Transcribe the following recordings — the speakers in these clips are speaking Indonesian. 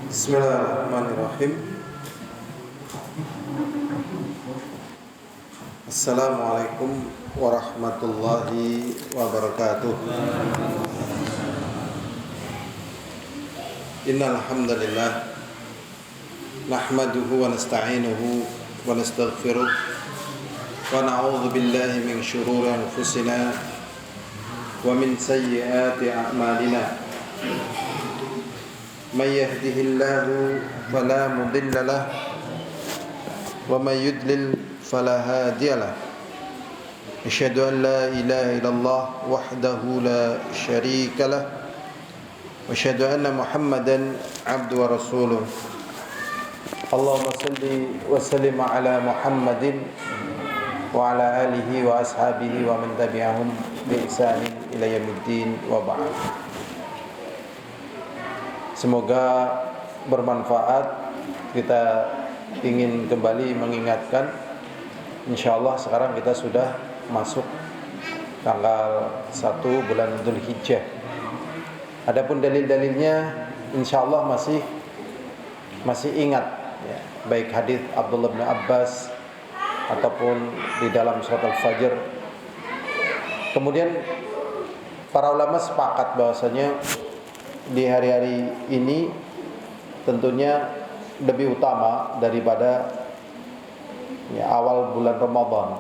Bismillahirrahmanirrahim. Assalamualaikum warahmatullahi wabarakatuh. Innal hamdalillah nahmaduhu wa nasta'inuhu wa nastaghfiruh wa na'udzu billahi min shururi anfusina wa min sayyiati a'malina. May yahdihillahu fala mudilla lahu wa may yudlil fala hadiya lahu. Asyhadu an la ilaha illallah wahdahu la syarika lahu wa asyhadu anna Muhammadan abduhu wa rasuluh. Allahumma salli wa sallim ala Muhammadin wa ala alihi wa ashabihi wa man tabi'ahum bi ihsanin ila yaumiddin wa ba'd. Semoga bermanfaat. Kita ingin kembali mengingatkan, insyaallah sekarang kita sudah masuk tanggal 1 bulan Dzulhijjah. Adapun dalil-dalilnya insyaallah masih ingat ya, baik hadis Abdullah bin Abbas ataupun di dalam surat Al-Fajr. Kemudian para ulama sepakat bahwasanya di hari-hari ini tentunya lebih utama daripada ya, awal bulan Ramadan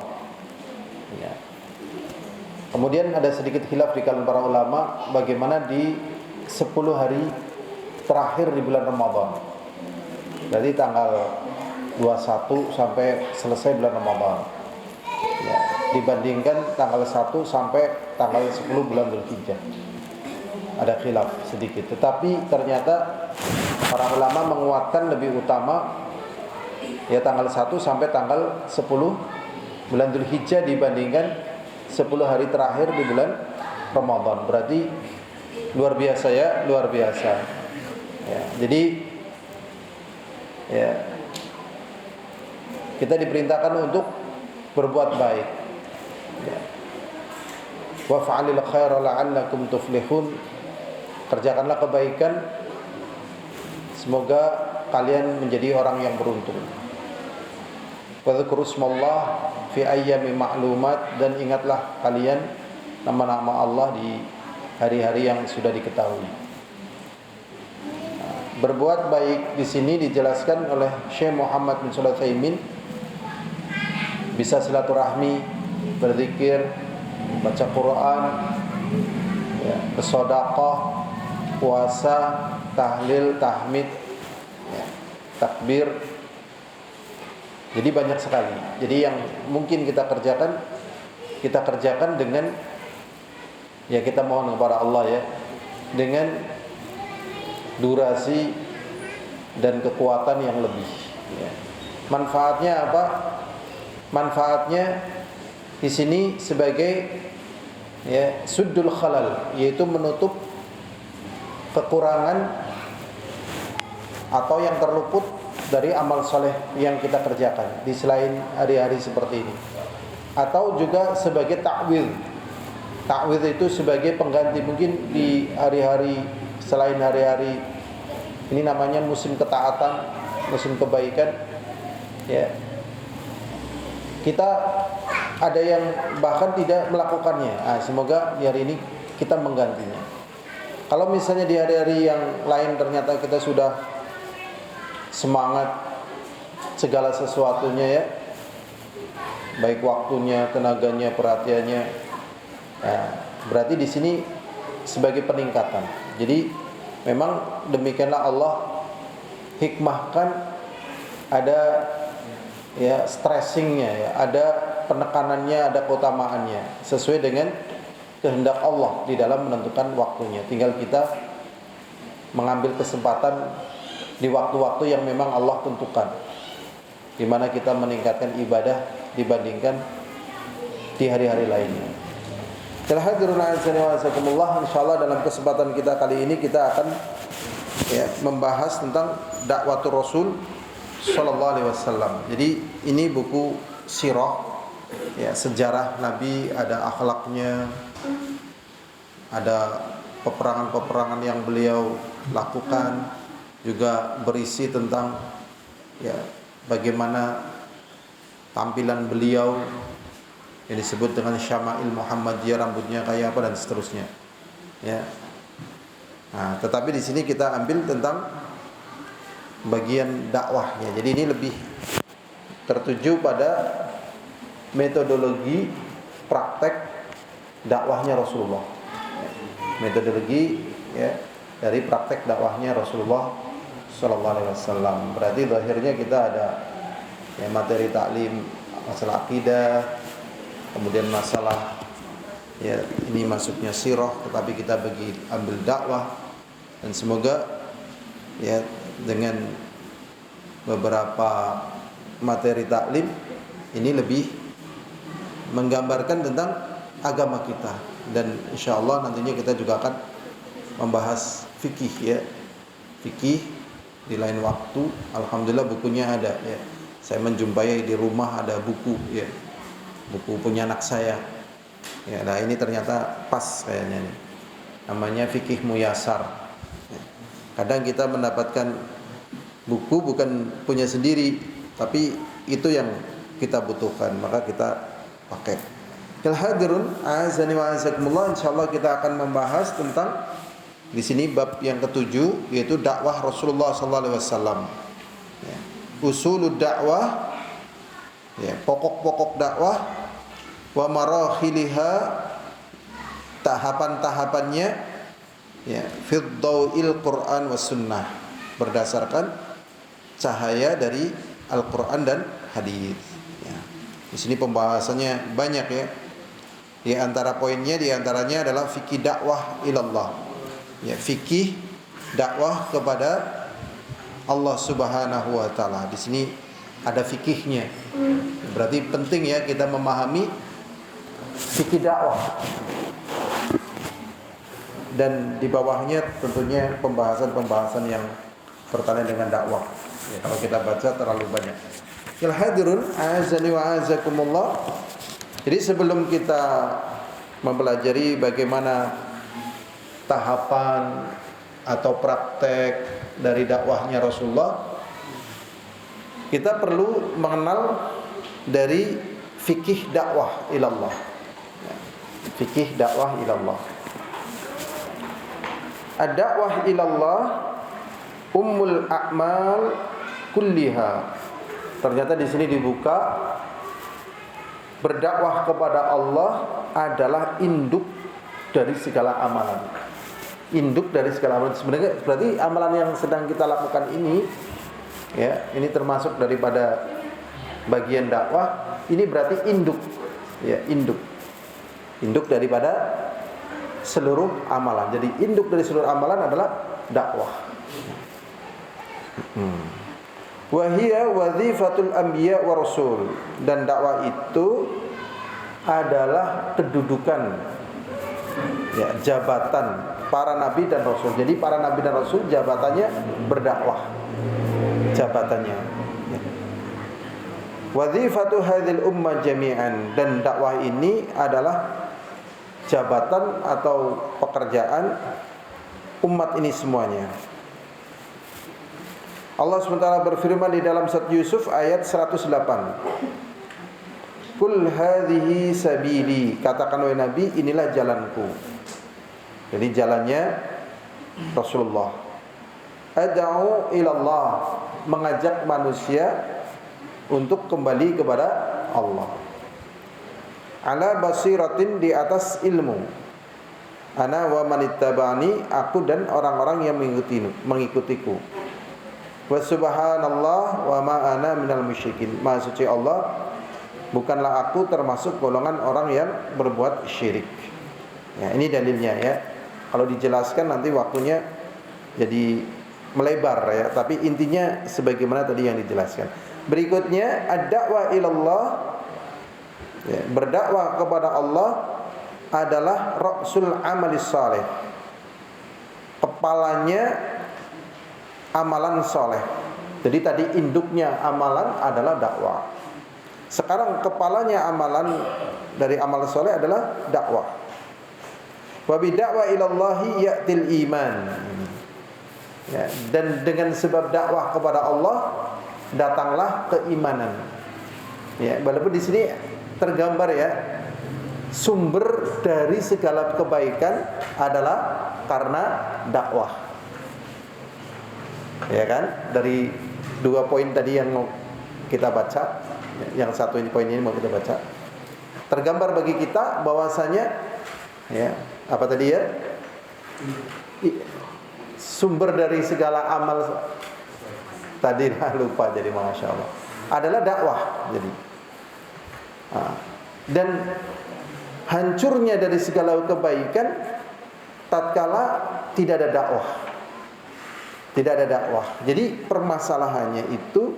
ya. Kemudian ada sedikit khilaf di kalangan para ulama bagaimana di 10 hari terakhir di bulan Ramadan. Jadi tanggal 21 sampai selesai bulan Ramadan ya, dibandingkan tanggal 1 sampai tanggal 10 bulan Dzulhijjah. Ada khilaf sedikit, tetapi ternyata para ulama menguatkan lebih utama ya tanggal 1 sampai tanggal 10 bulan Dzulhijjah dibandingkan 10 hari terakhir di bulan Ramadan. Berarti luar biasa ya, luar biasa ya. Jadi ya, kita diperintahkan untuk berbuat baik ya. Wa fa'alil khaira la'allakum tuflihun. Kerjakanlah kebaikan, semoga kalian menjadi orang yang beruntung. Wa dzkuru ismallah fi ayyamin ma'lumat, dan ingatlah kalian nama-nama Allah di hari-hari yang sudah diketahui. Berbuat baik di sini dijelaskan oleh Syekh Muhammad bin Shalih Al-Utsaimin, bisa silaturahmi, berzikir, baca Quran, ya, bersedekah, puasa, tahlil, tahmid, ya, takbir. Jadi banyak sekali. Jadi yang mungkin kita kerjakan dengan ya kita mohon kepada Allah ya, dengan durasi dan kekuatan yang lebih ya. Manfaatnya apa? Manfaatnya di sini sebagai ya suddul khalal, yaitu menutup kekurangan atau yang terluput dari amal soleh yang kita kerjakan di selain hari-hari seperti ini. Atau juga sebagai ta'widz. Ta'widz itu sebagai pengganti mungkin di hari-hari selain hari-hari ini, namanya musim ketaatan, musim kebaikan ya. Kita ada yang bahkan tidak melakukannya. Semoga di hari ini kita menggantinya. Kalau misalnya di hari-hari yang lain ternyata kita sudah semangat segala sesuatunya ya, baik waktunya, tenaganya, perhatiannya, ya, berarti di sini sebagai peningkatan. Jadi memang demikianlah Allah hikmahkan, ada ya stressingnya ya, ada penekanannya, ada keutamaannya sesuai dengan kehendak Allah di dalam menentukan waktunya. Tinggal kita mengambil kesempatan di waktu-waktu yang memang Allah tentukan, di mana kita meningkatkan ibadah dibandingkan di hari-hari lainnya. Insyaallah dalam kesempatan kita kali ini kita akan ya, membahas tentang dakwatul Rasul sallallahu alaihi wasallam. Jadi ini buku sirah ya, sejarah Nabi, ada akhlaknya, ada peperangan-peperangan yang beliau lakukan, juga berisi tentang ya bagaimana tampilan beliau yang disebut dengan Syama'il Muhammadiyah, rambutnya kayak apa dan seterusnya. Ya. Nah, tetapi di sini kita ambil tentang bagian dakwahnya. Jadi ini lebih tertuju pada metodologi praktek dakwahnya Rasulullah. Metodologi ya dari praktek dakwahnya Rasulullah sallallahu alaihi wasallam. Berarti zahirnya kita ada ya materi taklim masalah akidah, kemudian masalah ya ini masuknya sirah, tetapi kita ambil dakwah, dan semoga ya dengan beberapa materi taklim ini lebih menggambarkan tentang agama kita, dan insyaallah nantinya kita juga akan membahas fikih ya. Fikih di lain waktu. Alhamdulillah bukunya ada ya. Saya menjumpai di rumah ada buku ya. Buku punya anak saya. Ya, nah ini ternyata pas kayaknya nih. Namanya Fikih Muyasar. Ya. Kadang kita mendapatkan buku bukan punya sendiri, tapi itu yang kita butuhkan, maka kita pakai. Al-hadirun azani wa azakumullah, insyaallah kita akan membahas tentang di sini bab yang ketujuh, yaitu dakwah Rasulullah sallallahu alaihi wasallam. Ya. Usulud dakwah, ya, pokok-pokok dakwah, wa marakhiliha, tahapan-tahapannya, ya, fid dawil Quran was sunnah, berdasarkan cahaya dari Al-Quran dan hadis. Ya. Di sini pembahasannya banyak ya. Di antara poinnya, di antaranya adalah fikih dakwah ilallah. Ya, fikih dakwah kepada Allah Subhanahu wa taala. Di sini ada fikihnya. Berarti penting ya kita memahami fikih dakwah. Dan di bawahnya tentunya pembahasan-pembahasan yang berkaitan dengan dakwah. Ya, kalau kita baca terlalu banyak. Ya hadirun azani wa azakumullah. Jadi sebelum kita mempelajari bagaimana tahapan atau praktek dari dakwahnya Rasulullah, kita perlu mengenal dari fikih dakwah ilallah. Fikih dakwah ilallah. Ad-dakwah ilallah ummul a'mal kulliha. Ternyata di sini dibuka, berdakwah kepada Allah adalah induk dari segala amalan. Induk dari segala amalan. Sebenarnya berarti amalan yang sedang kita lakukan ini, ya, ini termasuk daripada bagian dakwah. Ini berarti induk, ya, induk. Induk daripada seluruh amalan. Jadi induk dari seluruh amalan adalah dakwah. Wahia wazifatul anbiya wa rasul, dan dakwah itu adalah kedudukan, ya, jabatan para nabi dan rasul. Jadi para nabi dan rasul jabatannya berdakwah, jabatannya. Ya. Wazifatu hadhil ummah jami'an, dan dakwah ini adalah jabatan atau pekerjaan umat ini semuanya. Allah SWT berfirman di dalam surat Yusuf ayat 108. Kul hadhihi sabili, katakan wahai Nabi, inilah jalanku. Jadi jalannya Rasulullah. Ad'u ilallah, mengajak manusia untuk kembali kepada Allah. Ala basiratin, di atas ilmu. Ana wa manittabani, aku dan orang-orang yang mengikutiku. Wa subhanallah wa ma ana minal musyrikin. Maha suci Allah, bukanlah aku termasuk golongan orang yang berbuat syirik. Ya, ini dalilnya ya. Kalau dijelaskan nanti waktunya jadi melebar ya, tapi intinya sebagaimana tadi yang dijelaskan. Berikutnya ad-da'wah ilallah, ya, berdakwah kepada Allah adalah ra'sul amalis saleh, kepalanya amalan soleh. Jadi tadi induknya amalan adalah dakwah. Sekarang kepalanya amalan dari amal soleh adalah dakwah. Wa bidakwah ilallahi ya'til iman. Ya, dan dengan sebab dakwah kepada Allah datanglah keimanan. Ya, walaupun di sini tergambar ya, sumber dari segala kebaikan adalah karena dakwah. Ya kan? Dari dua poin tadi yang mau kita baca, yang satu ini poin ini mau kita baca. Tergambar bagi kita bahwasanya ya, apa tadi ya? Sumber dari segala amal tadi lupa jadi masya Allah adalah dakwah. Jadi dan hancurnya dari segala kebaikan tatkala tidak ada dakwah. Tidak ada dakwah. Jadi permasalahannya itu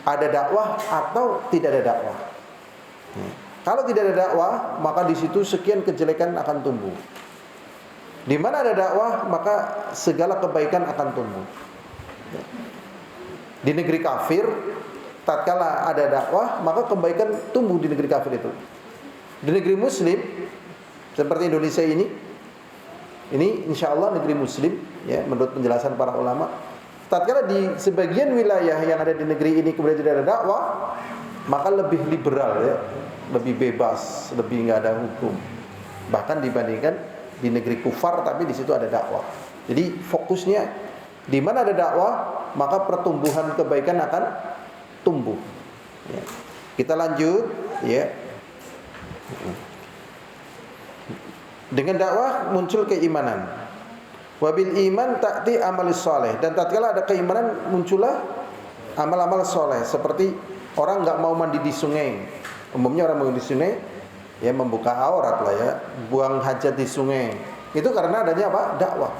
ada dakwah atau tidak ada dakwah. Kalau tidak ada dakwah, maka di situ sekian kejelekan akan tumbuh. Di mana ada dakwah, maka segala kebaikan akan tumbuh. Di negeri kafir, tatkala ada dakwah, maka kebaikan tumbuh di negeri kafir itu. Di negeri muslim, seperti Indonesia ini insya Allah negeri muslim, ya, menurut penjelasan para ulama. Tatkala di sebagian wilayah yang ada di negeri ini kemudian tidak ada dakwah, maka lebih liberal, ya, lebih bebas, lebih nggak ada hukum. Bahkan dibandingkan di negeri kufar, tapi di situ ada dakwah. Jadi fokusnya di mana ada dakwah, maka pertumbuhan kebaikan akan tumbuh. Ya. Kita lanjut, ya. Dengan dakwah muncul keimanan. Wabil iman ta'ti amalis soleh. Dan tatkala ada keimanan muncullah amal-amal soleh. Seperti orang nggak mau mandi di sungai. Umumnya orang mau di sungai, ya membuka aurat lah ya, buang hajat di sungai. Itu karena adanya apa? Dakwah.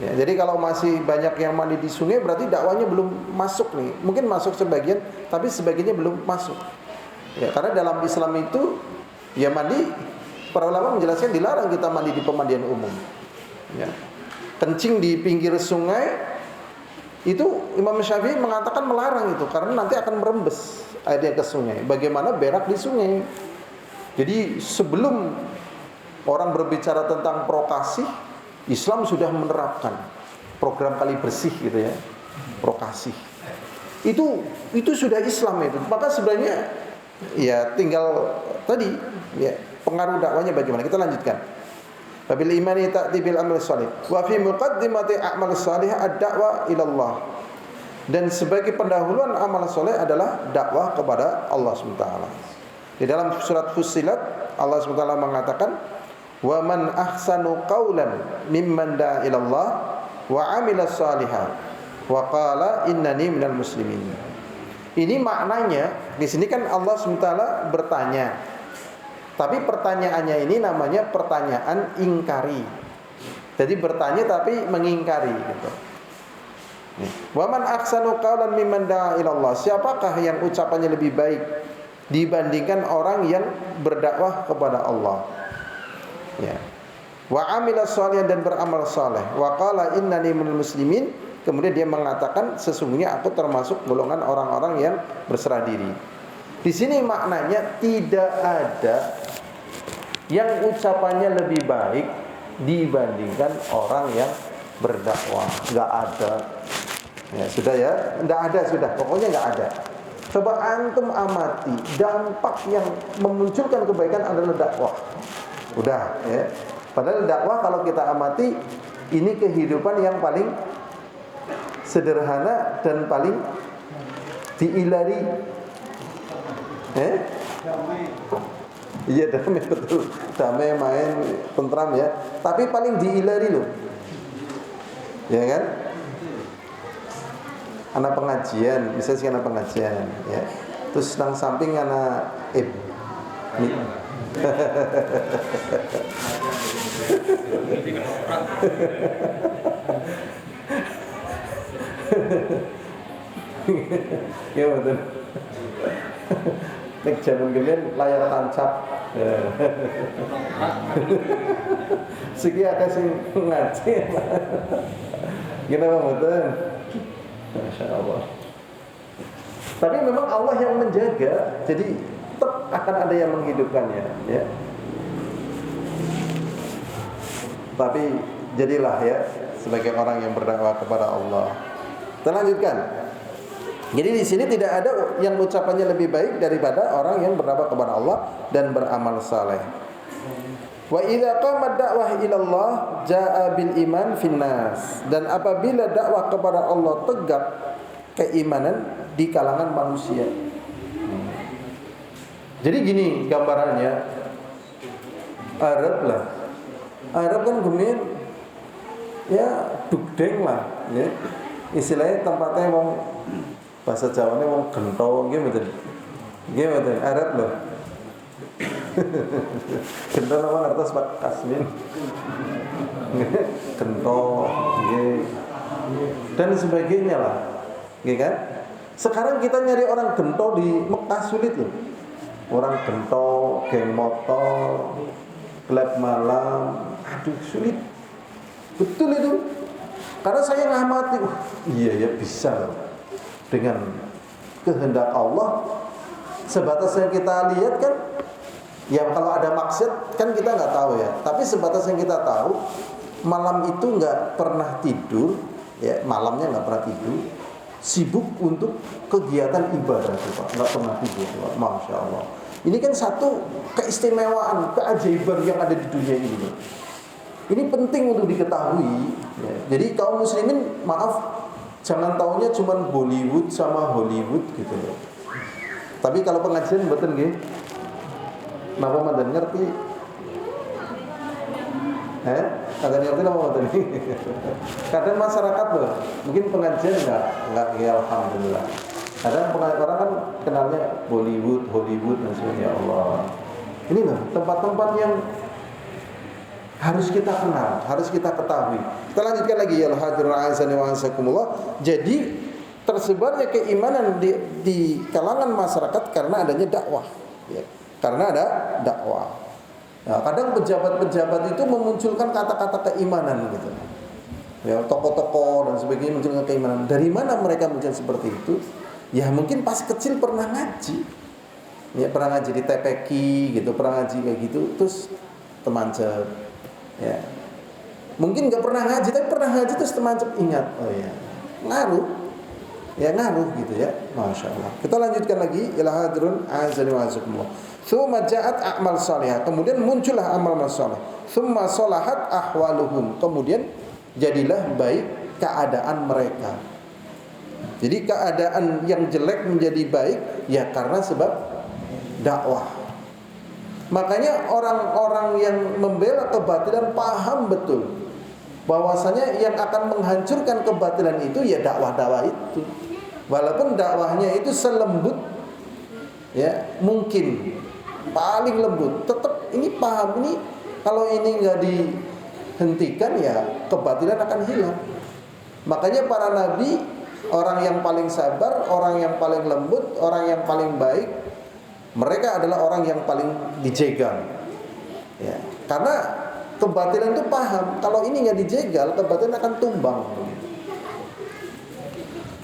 Ya, jadi kalau masih banyak yang mandi di sungai berarti dakwahnya belum masuk nih. Mungkin masuk sebagian, tapi sebagiannya belum masuk. Ya, karena dalam Islam itu ya mandi, para ulama menjelaskan dilarang kita mandi di pemandian umum. Ya. Kencing di pinggir sungai itu Imam Syafi'i mengatakan melarang itu karena nanti akan merembes airnya ke sungai. Bagaimana berak di sungai? Jadi sebelum orang berbicara tentang prokasi, Islam sudah menerapkan program kali bersih gitu ya, prokasi. Itu sudah Islam itu. Maka sebenarnya ya tinggal tadi ya pengaruh dakwanya bagaimana. Kita lanjutkan. Wabil imani ta'ti bil amal salih. Wa fi muqaddimati a'mal salih ad-da'wa ila Allah. Dan sebagai pendahuluan amal soleh adalah dakwah kepada Allah SWT. Di dalam surat Fussilat Allah SWT mengatakan, wa man ahsanu qawlan mimman da'a ila Allah wa 'amila shalihan wa qala innani minal muslimin. Ini maknanya di sini kan Allah SWT bertanya. Tapi pertanyaannya ini namanya pertanyaan ingkari. Jadi bertanya tapi mengingkari gitu. Wa man ahsanu qawlan mimman da'a ila Allah. Siapakah yang ucapannya lebih baik dibandingkan orang yang berdakwah kepada Allah? Ya. Wa amila shalihan dan beramal saleh. Wa qala innani minal muslimin. Kemudian dia mengatakan sesungguhnya aku termasuk golongan orang-orang yang berserah diri. Di sini maknanya tidak ada yang ucapannya lebih baik dibandingkan orang yang berdakwah. Enggak ada. Ya, sudah ya, enggak ada sudah. Pokoknya enggak ada. Coba antum amati dampak yang memunculkan kebaikan adalah dakwah. Udah ya. Padahal dakwah kalau kita amati ini kehidupan yang paling sederhana dan paling diilari. Iya damai betul. Damai main tentram ya. Tapi paling diilari loh. Ya kan? Anak pengajian, misalnya sih anak pengajian ya. Terus nang samping anak ya betul. Nek jaman gemen layar tancap. Segi akeh sing ngaji. Gimana betul? Masya Allah. Tapi memang Allah yang menjaga, jadi tetap akan ada yang menghidupkannya, ya. Tapi jadilah ya sebagai orang yang berdakwah kepada Allah. Kita lanjutkan. Jadi di sini tidak ada yang ucapannya lebih baik daripada orang yang berdakwah kepada Allah dan beramal saleh. Wa idza qamat dakwah ila Allah jaa bil iman finnas. Dan apabila dakwah kepada Allah tegak keimanan di kalangan manusia. Jadi gini gambarannya, Arab kan kemudian ya dugdeng lah, ya. Istilahnya tempatnya wong bahasa Jawanya wong gento nggih mboten. Nggih mboten Arab lho. Gento apa ngertos Pak Kasmin? Gento nggih. Dan sebagainya lah. Nggih kan? Sekarang kita nyari orang gento di Mekah sulit loh. Orang gento, geng motor, klub malam, aduh sulit. Betul itu. Karena saya ngamati, iya ya bisa loh. Dengan kehendak Allah, sebatas yang kita lihat kan, ya kalau ada maksud kan kita nggak tahu ya. Tapi sebatas yang kita tahu, malam itu nggak pernah tidur, ya malamnya nggak pernah tidur, sibuk untuk kegiatan ibadah, Pak. Nggak pernah tidur, Pak. Masya Allah. Ini kan satu keistimewaan, keajaiban yang ada di dunia ini. Ini penting untuk diketahui. Ya. Jadi kaum muslimin, maaf, jangan taunya cuma Bollywood sama Hollywood gitu loh. Tapi kalau pengajian betul nggih? Napa mandan ngerti? Agak ngerti napa mboten? Kadang masyarakat loh, mungkin pengajian enggak ya alhamdulillah. Kadang orang kan kenalnya Bollywood, Hollywood dan sebagainya. Ya Allah. Ini loh tempat-tempat yang harus kita kenal, harus kita ketahui. Kita lanjutkan lagi ya hadirun azani wa ansakumullah. Jadi tersebarnya keimanan di kalangan masyarakat karena adanya dakwah. Ya, karena ada dakwah. Nah, kadang pejabat-pejabat itu memunculkan kata-kata keimanan gitu. Ya, tokoh-tokoh dan sebagainya munculkan keimanan. Dari mana mereka muncul seperti itu? Ya mungkin pas kecil pernah ngaji. Ya pernah ngaji di TPQ gitu, pernah ngaji kayak gitu, terus temancep. Ya. Mungkin enggak pernah ngaji tapi pernah ngaji terus temancep ingat. Oh ya. Ngaruh. Ya ngaruh gitu ya. Masya Allah. Kita lanjutkan lagi ila hadrun azani wa azakumullah. Tsumma ja'at a'mal salihah. Kemudian muncullah amal saleh. Tsumma salahat ahwaluhum. Kemudian jadilah baik keadaan mereka. Jadi keadaan yang jelek menjadi baik ya karena sebab dakwah. Makanya orang-orang yang membela kebatilan paham betul bahwasanya yang akan menghancurkan kebatilan itu ya dakwah-dakwah itu. Walaupun dakwahnya itu selembut ya mungkin paling lembut, tetap ini paham ini kalau ini enggak dihentikan ya kebatilan akan hilang. Makanya para nabi, orang yang paling sabar, orang yang paling lembut, orang yang paling baik, mereka adalah orang yang paling dijegal. Ya, karena kebatilan itu paham, kalau ini nggak dijegal, kebatilan akan tumbang.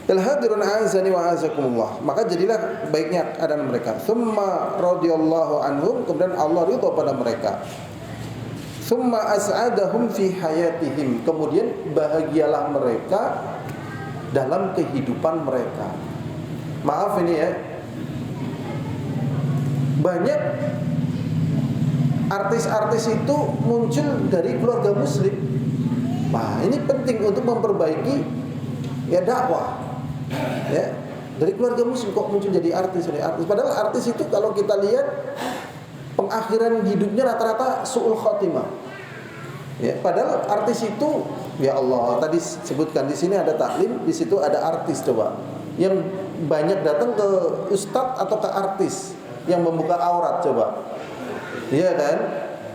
Al-hadirun azani wa azakumullah. Maka jadilah baiknya keadaan mereka. Tsumma radhiyallahu anhum, kemudian Allah ridha pada mereka. Tsumma as'adahum fi hayatihim, kemudian bahagialah mereka dalam kehidupan mereka. Maaf ini ya, banyak artis-artis itu muncul dari keluarga muslim. Nah ini penting untuk memperbaiki ya dakwah. Ya, dari keluarga muslim kok muncul jadi artis. Padahal artis itu kalau kita lihat pengakhiran hidupnya rata-rata su'ul khotimah. Ya, padahal artis itu ya Allah, tadi sebutkan di sini ada taklim, di situ ada artis coba. Yang banyak datang ke ustadz atau ke artis yang membuka aurat coba. Iya kan?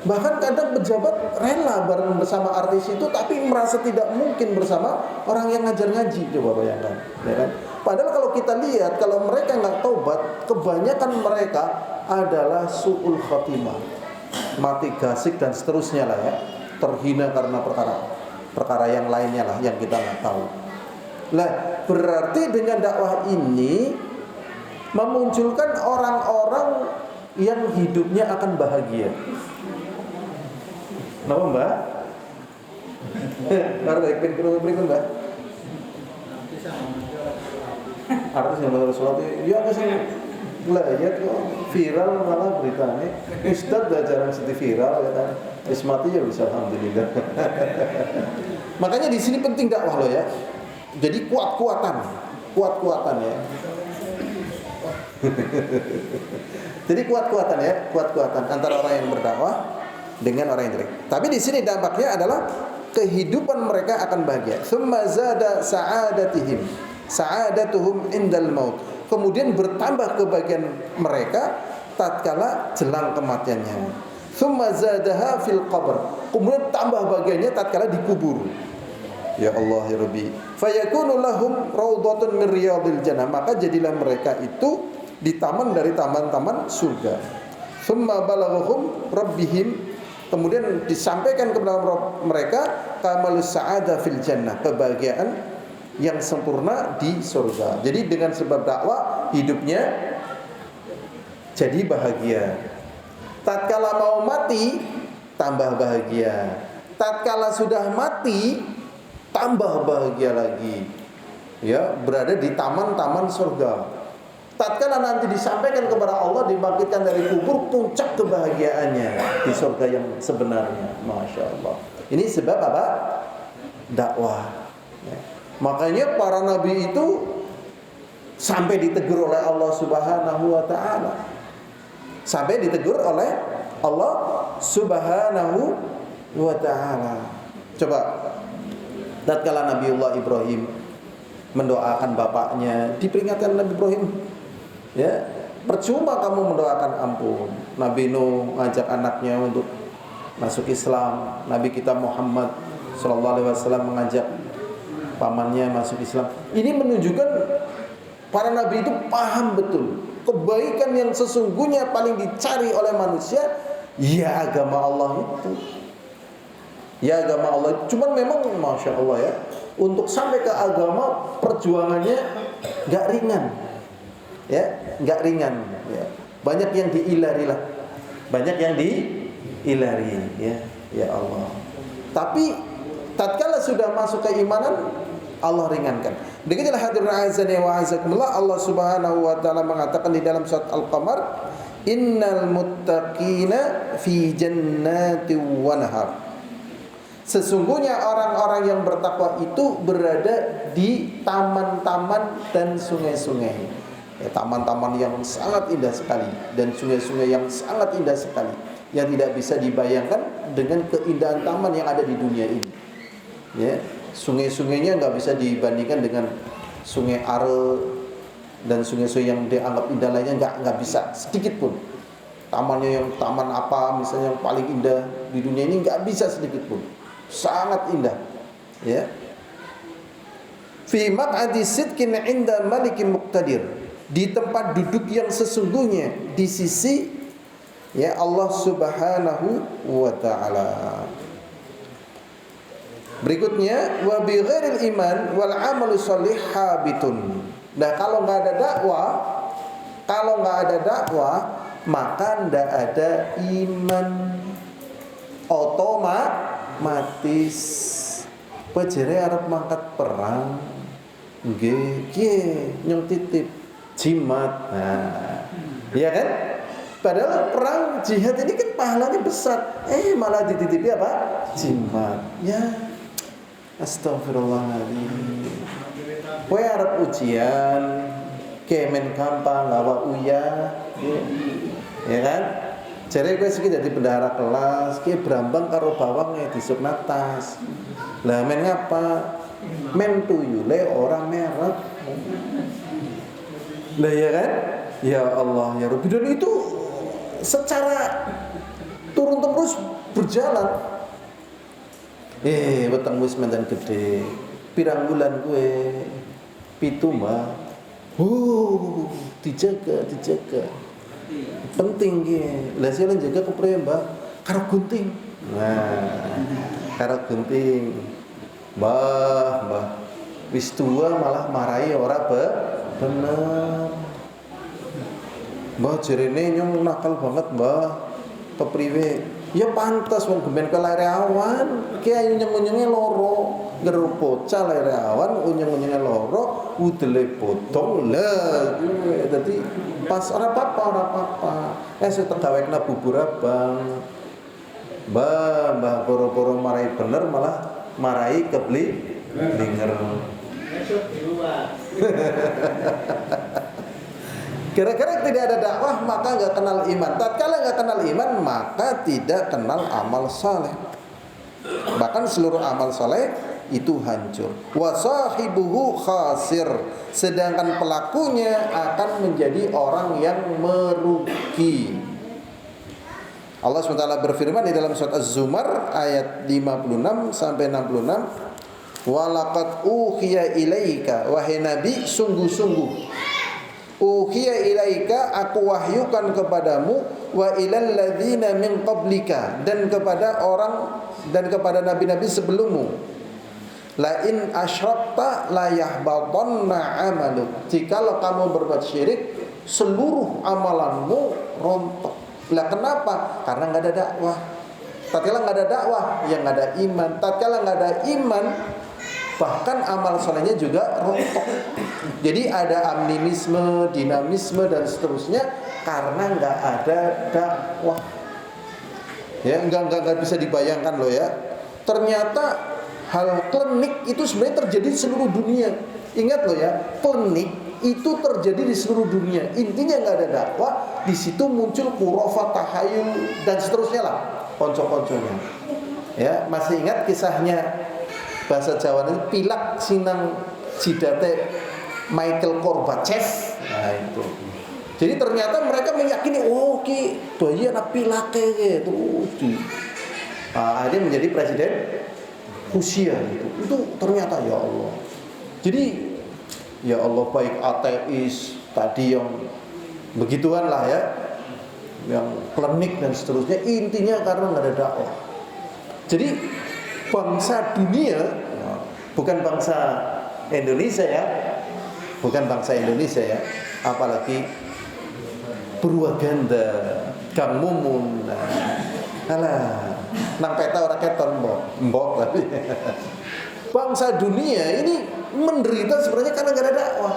Bahkan kadang pejabat rela bareng bersama artis itu tapi merasa tidak mungkin bersama orang yang ngajar ngaji, coba bayangkan, ya kan? Padahal kalau kita lihat, kalau mereka nggak taubat, kebanyakan mereka adalah su'ul khatimah, mati gasik dan seterusnya lah ya, terhina karena perkara yang lainnya lah yang kita nggak tahu. Nah, berarti dengan dakwah ini memunculkan orang-orang yang hidupnya akan bahagia. Kenapa Mbak? Baru ikut kerumuh berikut Mbak. Artis yang menurut sholat ya apa sih? Belajar kok viral malah beritanya. Ustadz dah jarang sedih viral ya kan. Ismati ya bisa alhamdulillah. Makanya di sini penting dakwah loh ya. Jadi kuat-kuatan ya. Jadi kuat-kuatan antara orang yang berdakwah dengan orang yang jelek. Tapi di sini dampaknya adalah kehidupan mereka akan bahagia. Tsumma zada sa'adatuhum indal maut. Kemudian bertambah kebahagiaan mereka tatkala jelang kematiannya. Tsumma zadaha fil qabr. Kemudian tambah bahagianya tatkala dikubur. Ya Allah ya Rabbi. Fayakunu lahum raudhatun min riyadil jannah. Maka jadilah mereka itu di taman dari taman-taman surga. Tsumma balaghahum rabbihim. Kemudian disampaikan kepada mereka kamalus sa'adah fil jannah, kebahagiaan yang sempurna di surga. Jadi dengan sebab dakwah hidupnya jadi bahagia. Tatkala mau mati tambah bahagia. Tatkala sudah mati tambah bahagia lagi. Ya, berada di taman-taman surga. Tatkala nanti disampaikan kepada Allah, dibangkitkan dari kubur, puncak kebahagiaannya di surga yang sebenarnya. Masya Allah. Ini sebab apa? Dakwah. Ya. Makanya para nabi itu sampai ditegur oleh Allah Subhanahu wa taala. Sampai ditegur oleh Allah Subhanahu wa taala. Coba tatkala Nabiullah Ibrahim mendoakan bapaknya, diperingatkan Nabi Ibrahim, ya, percuma kamu mendoakan ampun. Nabi Nuh ngajak anaknya untuk masuk Islam. Nabi kita Muhammad sallallahu alaihi wasallam mengajak pamannya masuk Islam. Ini menunjukkan para nabi itu paham betul kebaikan yang sesungguhnya paling dicari oleh manusia, ya agama Allah itu. Ya agama Allah. Cuman memang Masya Allah ya, untuk sampai ke agama perjuangannya gak ringan. Ya, gak ringan ya. Banyak yang diilari lah. Banyak yang diilari ya. Ya Allah. Tapi tatkala sudah masuk keimanan, Allah ringankan. Begitulah hadirin azani wa azakumullah, Allah Subhanahu wa taala mengatakan di dalam surat Al-Qamar, innal muttaqina fi jannati wa nahar. Sesungguhnya orang-orang yang bertakwa itu berada di taman-taman dan sungai-sungai. Ya, taman-taman yang sangat indah sekali dan sungai-sungai yang sangat indah sekali, yang tidak bisa dibayangkan dengan keindahan taman yang ada di dunia ini. Ya, sungai-sungainya nggak bisa dibandingkan dengan sungai Are dan sungai-sungai yang dianggap indah lainnya, nggak bisa sedikit pun. Tamannya yang taman apa misalnya yang paling indah di dunia ini nggak bisa sedikit pun. Sangat indah, ya. Fi maq'adi sidqin 'inda malikin muqtadir, di tempat duduk yang sesungguhnya di sisi ya Allah Subhanahu wa taala. Berikutnya wa bi ghairil iman wal 'amalu shalih habitun. Nah, kalau enggak ada dakwah, maka enggak ada iman. Otomatis pejere arep mangkat perang nggih kiye nyong titip jimat. Nah, iya kan? Padahal perang jihad ini kan pahalanya besar, malah dititipi apa? Jimat. Ya, astagfirullahaladzim. Kowe arep ujian kemen gampang gawa uya, ya kan? Jare kowe iki dadi bendahara kelas, ki brambang karo bawang disuk natas. Lah men ngapa? Men tuyule orang merek. Lah ya kan? Ya Allah ya Rabbi, dan itu secara turun temurus berjalan. Weteng wis menten gede. Pirang bulan kowe? 7, Mbak. Dijaga. Penting ki. Lah sing jaga kepriye, Mbak? Karo gunting. Nah, karo gunting. Mbah. Wis tua malah marahi ora bener. Mbah jerene nyong nakal banget, Mbah. Kepriwe? Ya pantas wong gemben ke lareawan, ki ayu nyeng-nyenge loro, ngero bocah lareawan unyeng-unyenge loro, udele bodong. Lah, dadi pas ora apa-apa. Esuk tegawekna bubur abang. Mbah poro-poro marai bener malah marai kebli linger. Kira-kira tidak ada dakwah maka nggak kenal iman. Tatkala nggak kenal iman maka tidak kenal amal saleh. Bahkan seluruh amal saleh itu hancur. Wasahibuhu khasir. Sedangkan pelakunya akan menjadi orang yang merugi. Allah SWT berfirman di dalam surat Az-Zumar ayat 56 sampai 66. Walaqad uhiya ilaika, wahai Nabi, sungguh-sungguh uhiya ilaika, aku wahyukan kepadamu, wa ilal ladzina min qablika, dan kepada orang dan kepada nabi-nabi sebelummu, la in asyrakta la yahbatanna amaluk, jikalau kamu berbuat syirik seluruh amalanmu rontok. Lah kenapa? Karena enggak ada dakwah. Tatkala enggak ada dakwah, yang nggak ada iman. Tatkala enggak ada iman, bahkan amal solehnya juga rontok. Jadi ada amnimisme, dinamisme dan seterusnya karena nggak ada dakwah. Ya, nggak bisa dibayangkan loh ya. Ternyata hal klinik itu sebenarnya terjadi di seluruh dunia. Ingat loh ya, klinik itu terjadi di seluruh dunia. Intinya nggak ada dakwah, di situ muncul khurafat, tahayul dan seterusnya lah, ponco-ponconya. Ya, masih ingat kisahnya bahasa Jawa itu pilak sinang jidate Michael Gorbachev. Nah itu. Jadi ternyata mereka meyakini, oh ki doi anak pilake gitu. Akhirnya menjadi presiden Rusia gitu. Itu ternyata ya Allah. Jadi ya Allah, baik ateis tadi yang begituan lah ya, yang klinik dan seterusnya, intinya karena nggak ada dakwah. Jadi bangsa dunia, bukan bangsa Indonesia ya, bukan bangsa Indonesia ya, apalagi Purwaganda, Kang Mumun, alah, nang peta orang keton mbok tapi bangsa dunia ini menderita sebenarnya karena nggak ada dakwah.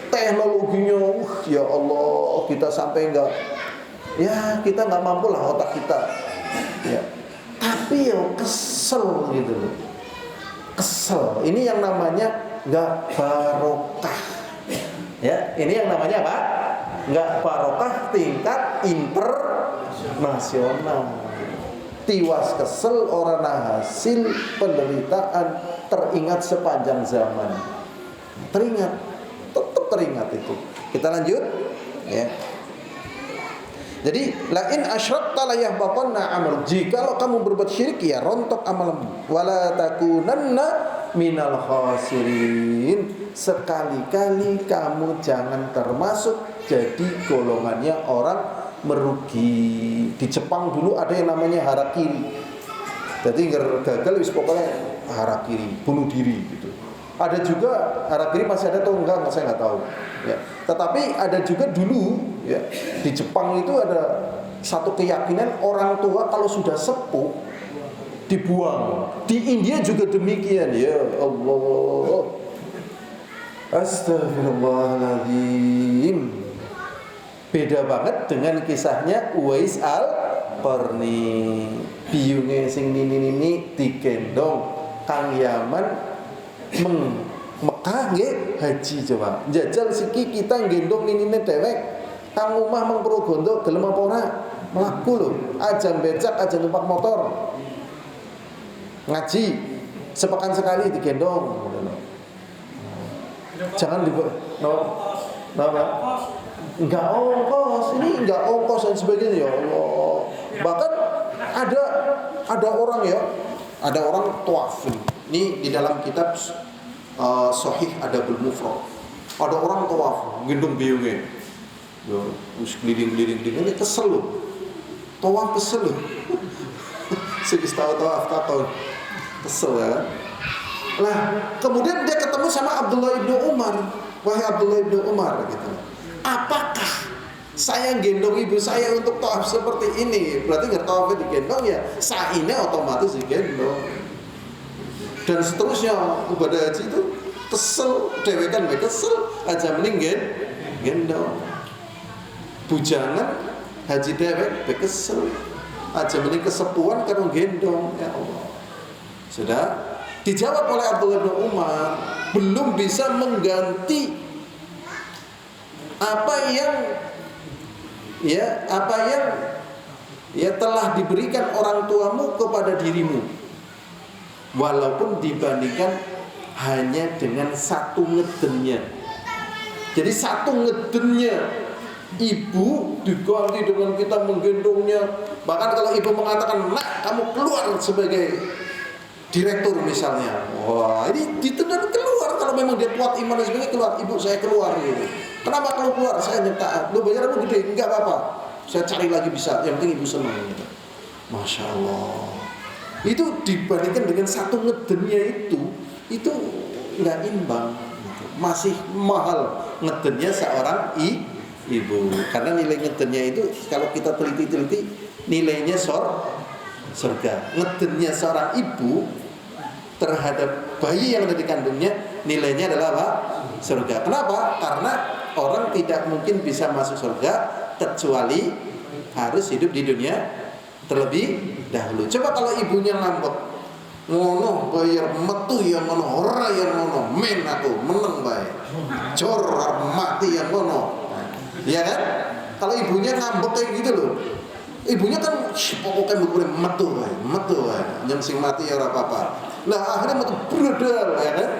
Teknologinya, ya Allah, kita sampai nggak, ya kita nggak mampu lah otak kita, ya. Tapi ya kesel gitu loh, kesel. Ini yang namanya nggak barokah, ya. Ini yang namanya apa? Nggak barokah tingkat internasional. Tiwas kesel orang hasil penderitaan teringat sepanjang zaman. Teringat, tetap teringat itu. Kita lanjut, ya. Jadi la in asyrakta la yahbatanna amal. Jikalau kamu berbuat syirik ya rontok amalmu. Wala takunanna minal khasirin. Sekali-kali kamu jangan termasuk jadi golongannya orang merugi. Di Jepang dulu ada yang namanya harakiri. Jadi gagal wis pokoknya harakiri, bunuh diri gitu. Ada juga harakiri masih ada atau enggak saya nggak tahu. Ya. Tetapi ada juga dulu ya, di Jepang itu ada satu keyakinan orang tua kalau sudah sepuh dibuang. Di India juga demikian, ya Allah. Astagfirullahaladzim. Beda banget dengan kisahnya Uwais al-Qarni. Biyunge sing nini digendong Kang Yaman Mekah nggih haji coba. Jajal siki kita gendong ninine dhewek. Kang omah meng Purwogondo gelem apa ora? Mlaku lho. Aja becak, aja numpak motor. Ngaji sepekan sekali digendong. Jangan dibuat enggak ongkos, ini enggak ongkos dan sebagainya ya Allah. Bahkan ada orang ya, ada orang tawaf. Ini di dalam kitab Sahih Adabul Mufrad. Ada orang tawaf, gendong biyunge. Ya, wis keliling-keliling ini kesel loh. Tawaf kesel loh. Sing tawaf tahun. Kesel ya. Lah, kemudian dia ketemu sama Abdullah ibnu Umar. Wahai Abdullah ibnu Umar gitu. Apakah Saya gendong ibu saya untuk tawaf seperti ini, berarti nggak tawafnya digendong ya, sa'inya otomatis digendong. Dan seterusnya ibadah haji itu kesel, dewekan kesel, aja mending gendong. Bujangan haji dewek kesel, aja mending kesepuan kan gendong. Ya Allah. Sudah dijawab oleh Abdullah bin Umar, belum bisa mengganti apa yang telah diberikan orang tuamu kepada dirimu, walaupun dibandingkan hanya dengan satu ngedennya. Jadi satu ngedennya ibu diganti dengan kita menggendongnya. Bahkan kalau ibu mengatakan, nak kamu keluar sebagai direktur misalnya, wah ini ditendang keluar. Kalau memang dia kuat iman dan sebagainya, keluar. Ibu saya keluar gitu. Kenapa kamu keluar? Saya minta, lu bayaranmu gede, enggak apa-apa, saya cari lagi bisa, yang penting ibu senang gitu. Masya Allah. Itu dibandingkan dengan satu ngedennya itu nggak imbang gitu. Masih mahal ngedennya seorang ibu, karena nilai ngedennya itu kalau kita teliti-teliti nilainya surga. Ngedennya seorang ibu terhadap bayi yang ada di kandungnya nilainya adalah apa? Surga. Kenapa? Karena orang tidak mungkin bisa masuk surga kecuali harus hidup di dunia terlebih dahulu. Coba kalau ibunya ngambek, ngono bayar metu ya ngono, ora ya ngono, men aku meneng bae. Jor mati ya ngono. Iya kan? Kalau ibunya ngambek kayak gitu loh. Ibunya kan pokoknya mukule metu wae, yang sing mati ya ora apa-apa. Lah akhirnya metu brodol ya kan?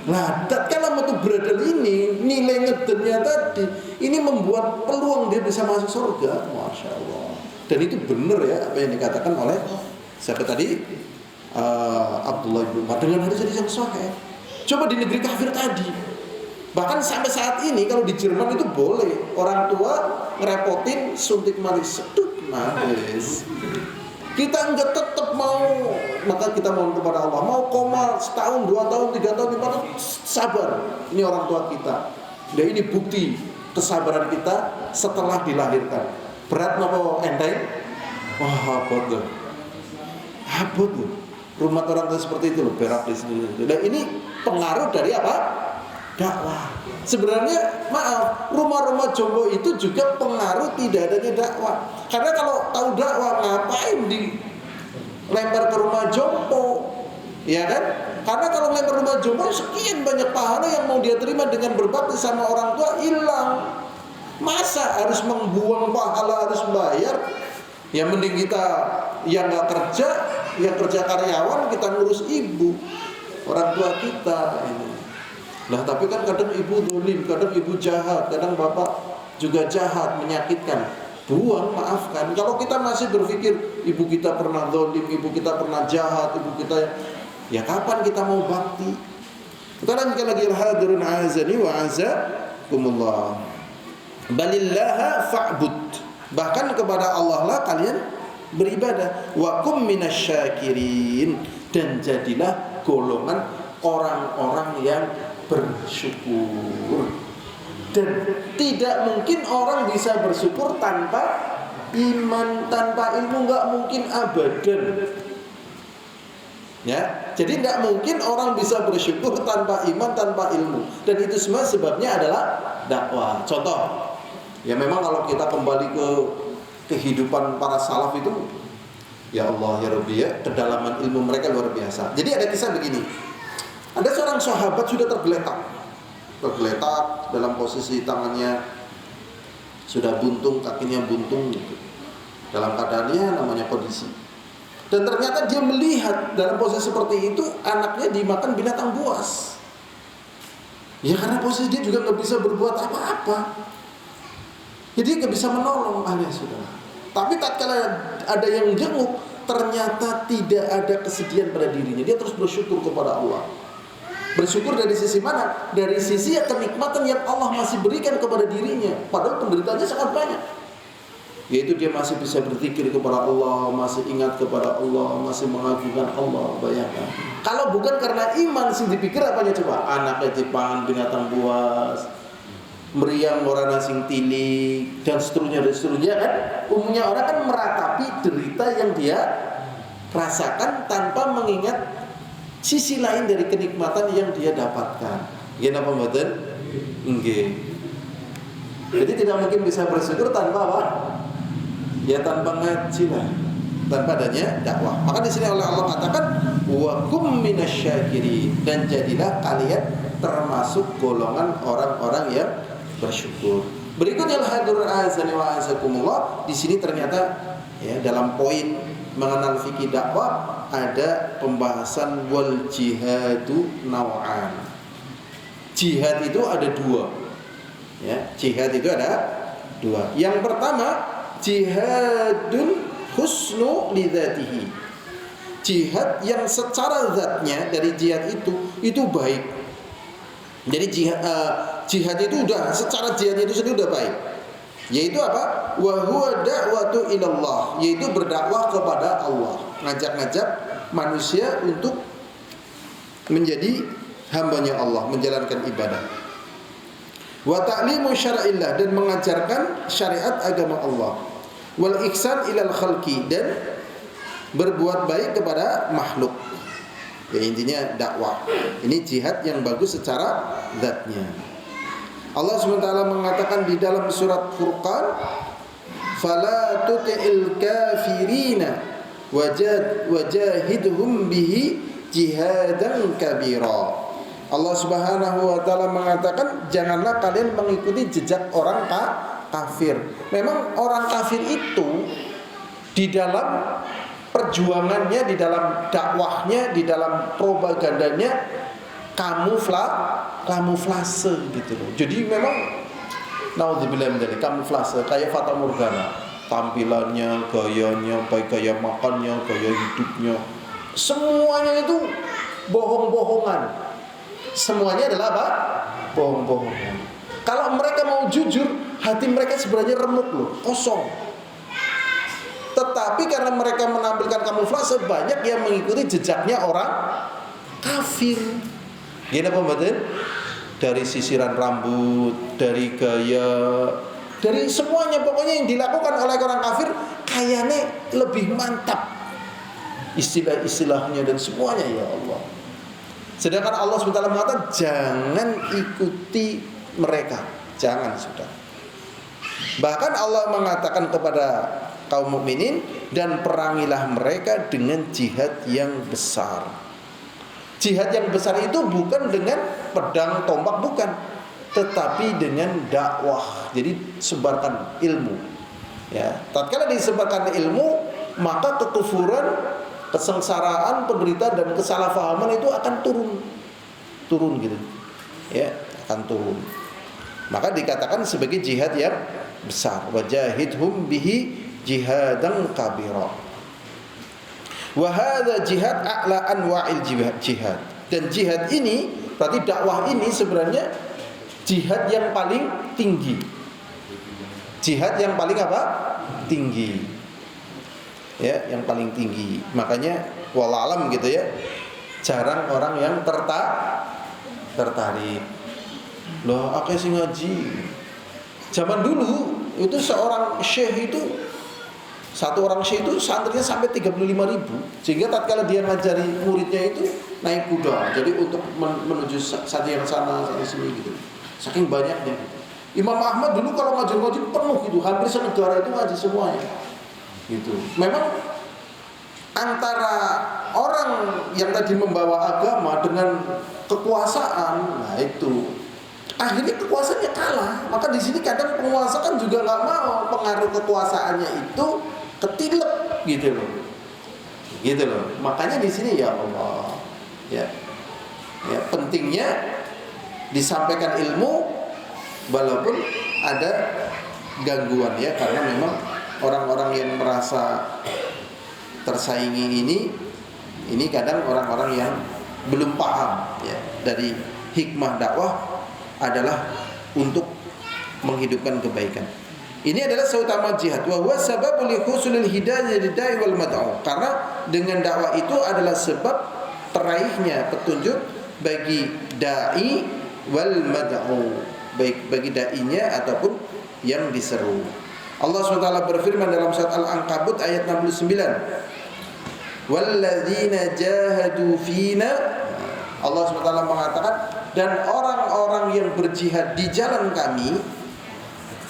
Nah, tatkala metu brodol ini nilai ngedennya tadi ini membuat peluang dia bisa masuk surga. Masya Allah. Dan itu benar ya apa yang dikatakan oleh siapa tadi? Abdullah bin Umar dengan hadis yang sahih. Coba di negeri kafir tadi. Bahkan sampai saat ini kalau di Jerman itu boleh orang tua ngerepotin suntik manis sedut manis. Kita enggak tetap mau, maka kita mohon kepada Allah, mau koma setahun, 2 tahun, 3 tahun, 5 tahun, sabar. Ini orang tua kita. Dan ini bukti kesabaran kita setelah dilahirkan. Berat apa enteng? Wah, abot loh. Abot loh. Rumah orang tua seperti itu loh, berak di sini. Dan ini pengaruh dari apa? Dakwah. Sebenarnya maaf, rumah-rumah jombo itu juga pengaruh tidak adanya dakwah. Karena kalau tahu dakwah ngapain dilempar ke rumah jombo, ya kan? Karena kalau lempar rumah jombo sekian banyak pahala yang mau dia terima dengan berbakti sama orang tua hilang. Masa harus membuang pahala, harus bayar? Ya mending kita yang nggak kerja, yang kerja karyawan, kita ngurus ibu, orang tua kita ini. Nah tapi kan kadang ibu dolim, kadang ibu jahat, kadang bapak juga jahat, menyakitkan. Buang, maafkan. Kalau kita masih berpikir ibu kita pernah dolim, ibu kita pernah jahat, ibu kita, ya kapan kita mau bakti? Kita lanjutkan lagi, hadirun azani wa azakumullah. Balillaha fa'bud. Bahkan kepada Allah lah kalian beribadah. Wa kum minasyakirin. Dan jadilah golongan orang-orang yang bersyukur. Dan tidak mungkin orang bisa bersyukur tanpa iman, tanpa ilmu, nggak mungkin abadan. Ya, jadi nggak mungkin orang bisa bersyukur tanpa iman, tanpa ilmu. Dan itu semua sebabnya adalah dakwah. Contoh, ya memang kalau kita kembali ke kehidupan para salaf itu, ya Allah ya Rabbi ya, kedalaman ilmu mereka luar biasa. Jadi ada kisah begini. Ada seorang sahabat sudah tergeletak dalam posisi tangannya sudah buntung, kakinya buntung gitu. Dalam keadaannya namanya kondisi. Dan ternyata dia melihat dalam posisi seperti itu anaknya dimakan binatang buas. Ya karena posisi dia juga nggak bisa berbuat apa-apa. Jadi nggak bisa menolong alias saudara. Tapi tatkala ada yang jenguk, ternyata tidak ada kesedihan pada dirinya. Dia terus bersyukur kepada Allah. Bersyukur dari sisi mana? Dari sisi kenikmatan yang Allah masih berikan kepada dirinya. Padahal penderitaannya sangat banyak. Yaitu dia masih bisa berzikir kepada Allah, masih ingat kepada Allah, masih mengagungkan Allah. Bayangkan. Kalau bukan karena iman sih dipikir apanya coba? Anaknya dipangan binatang buas. meriang orang asing tilik dan seterusnya kan. Umumnya orang kan meratapi derita yang dia rasakan tanpa mengingat sisi lain dari kenikmatan yang dia dapatkan. Nggih napa mboten? Nggih. Jadi tidak mungkin bisa bersyukur tanpa apa? Ya tanpa ngaji lah, tanpa adanya dakwah. Maka di sini oleh Allah katakan wa kum minasyakirin, dan jadilah kalian termasuk golongan orang-orang yang bersyukur. Berikutnya hadur azani wa azakumullah. Di sini ternyata ya dalam poin mengenal fikih dakwah ada pembahasan wal jihadu naw'an. Jihad itu ada dua. Ya, jihad itu ada dua. Yang pertama jihadun husnu lidzatihi. Jihad yang secara zatnya dari jihad itu baik. Jadi jihad itu udah secara jihad itu sendiri udah baik. Yaitu apa? Wa huwa da'watu ilallah, yaitu berdakwah kepada Allah, ngajak-ngajak manusia untuk menjadi hambanya Allah, menjalankan ibadah. Wa ta'limu syara'illah, dan mengajarkan syariat agama Allah. Wal ihsan ilal khalqi, dan berbuat baik kepada makhluk. Ya intinya dakwah. Ini jihad yang bagus secara zatnya. Allah SWT mengatakan di dalam surat Furqan, fala tuti'il kafirina wajahidhum bihi jihadan kabira. Allah Subhanahu wa taala mengatakan janganlah kalian mengikuti jejak orang kafir. Memang orang kafir itu di dalam perjuangannya, di dalam dakwahnya, di dalam propagandanya kamuflase gitu loh. Jadi memang naudzubillah min dzalik, kamuflase kayak fata morgana. Tampilannya, gayanya, baik gaya makannya, gaya hidupnya, semuanya itu bohong-bohongan. Semuanya adalah apa? Bohong-bohongan. Kalau mereka mau jujur, hati mereka sebenarnya remuk loh, kosong. Tetapi karena mereka menampilkan kamuflase, banyak yang mengikuti jejaknya orang kafir. Gini apa mboten? Dari sisiran rambut, dari gaya, dari semuanya pokoknya yang dilakukan oleh orang kafir kayaknya lebih mantap. Istilah-istilahnya dan semuanya, ya Allah. Sedangkan Allah SWT mengatakan jangan ikuti mereka, jangan sudah. Bahkan Allah mengatakan kepada kaum mukminin, dan perangilah mereka dengan jihad yang besar. Jihad yang besar itu bukan dengan pedang tombak, bukan, tetapi dengan dakwah. Jadi sebarkan ilmu. Ya, tatkala disebarkan ilmu, maka kekufuran, kesengsaraan, penderitaan dan kesalahpahaman itu akan turun gitu. Ya, akan turun. Maka dikatakan sebagai jihad yang besar. Wajahidhum bihi jihadan kabira. Wa hadza jihad a'la anwa'il jihad. Dan jihad ini, berarti dakwah ini sebenarnya jihad yang paling tinggi. Jihad yang paling apa? Tinggi. Ya, yang paling tinggi. Makanya wallahualam gitu ya, jarang orang yang tertarik. Loh, akeh sing ngaji. Zaman dulu itu seorang syekh itu, satu orang syekh itu santrinya sampai 35.000. Sehingga tatkala dia ngajari muridnya itu naik kuda. Jadi untuk menuju satu yang sana sini gitu. Saking banyaknya. Imam Ahmad dulu kalau ngaji penuh gitu, hampir senegara itu ngaji semuanya. Gitu. Memang antara orang yang tadi membawa agama dengan kekuasaan, nah itu akhirnya kekuasaannya kalah. Maka di sini kadang penguasa kan juga nggak mau pengaruh kekuasaannya itu ketilep gitu loh. Makanya di sini ya Allah, ya pentingnya disampaikan ilmu walaupun ada gangguan ya, karena memang orang-orang yang merasa tersaingi ini kadang orang-orang yang belum paham ya, dari hikmah dakwah adalah untuk menghidupkan kebaikan. Ini adalah seutama jihad. Wa huwa sababul husulil hidayah lidai wal mad'u. Karena dengan dakwah itu adalah sebab teraihnya petunjuk bagi dai wal mad'u, baik bagi dai-nya ataupun yang diseru. Allah SWT berfirman dalam surat Al-Ankabut ayat 69, walladzina jahadu fina, Allah SWT mengatakan, dan orang-orang yang berjihad di jalan kami.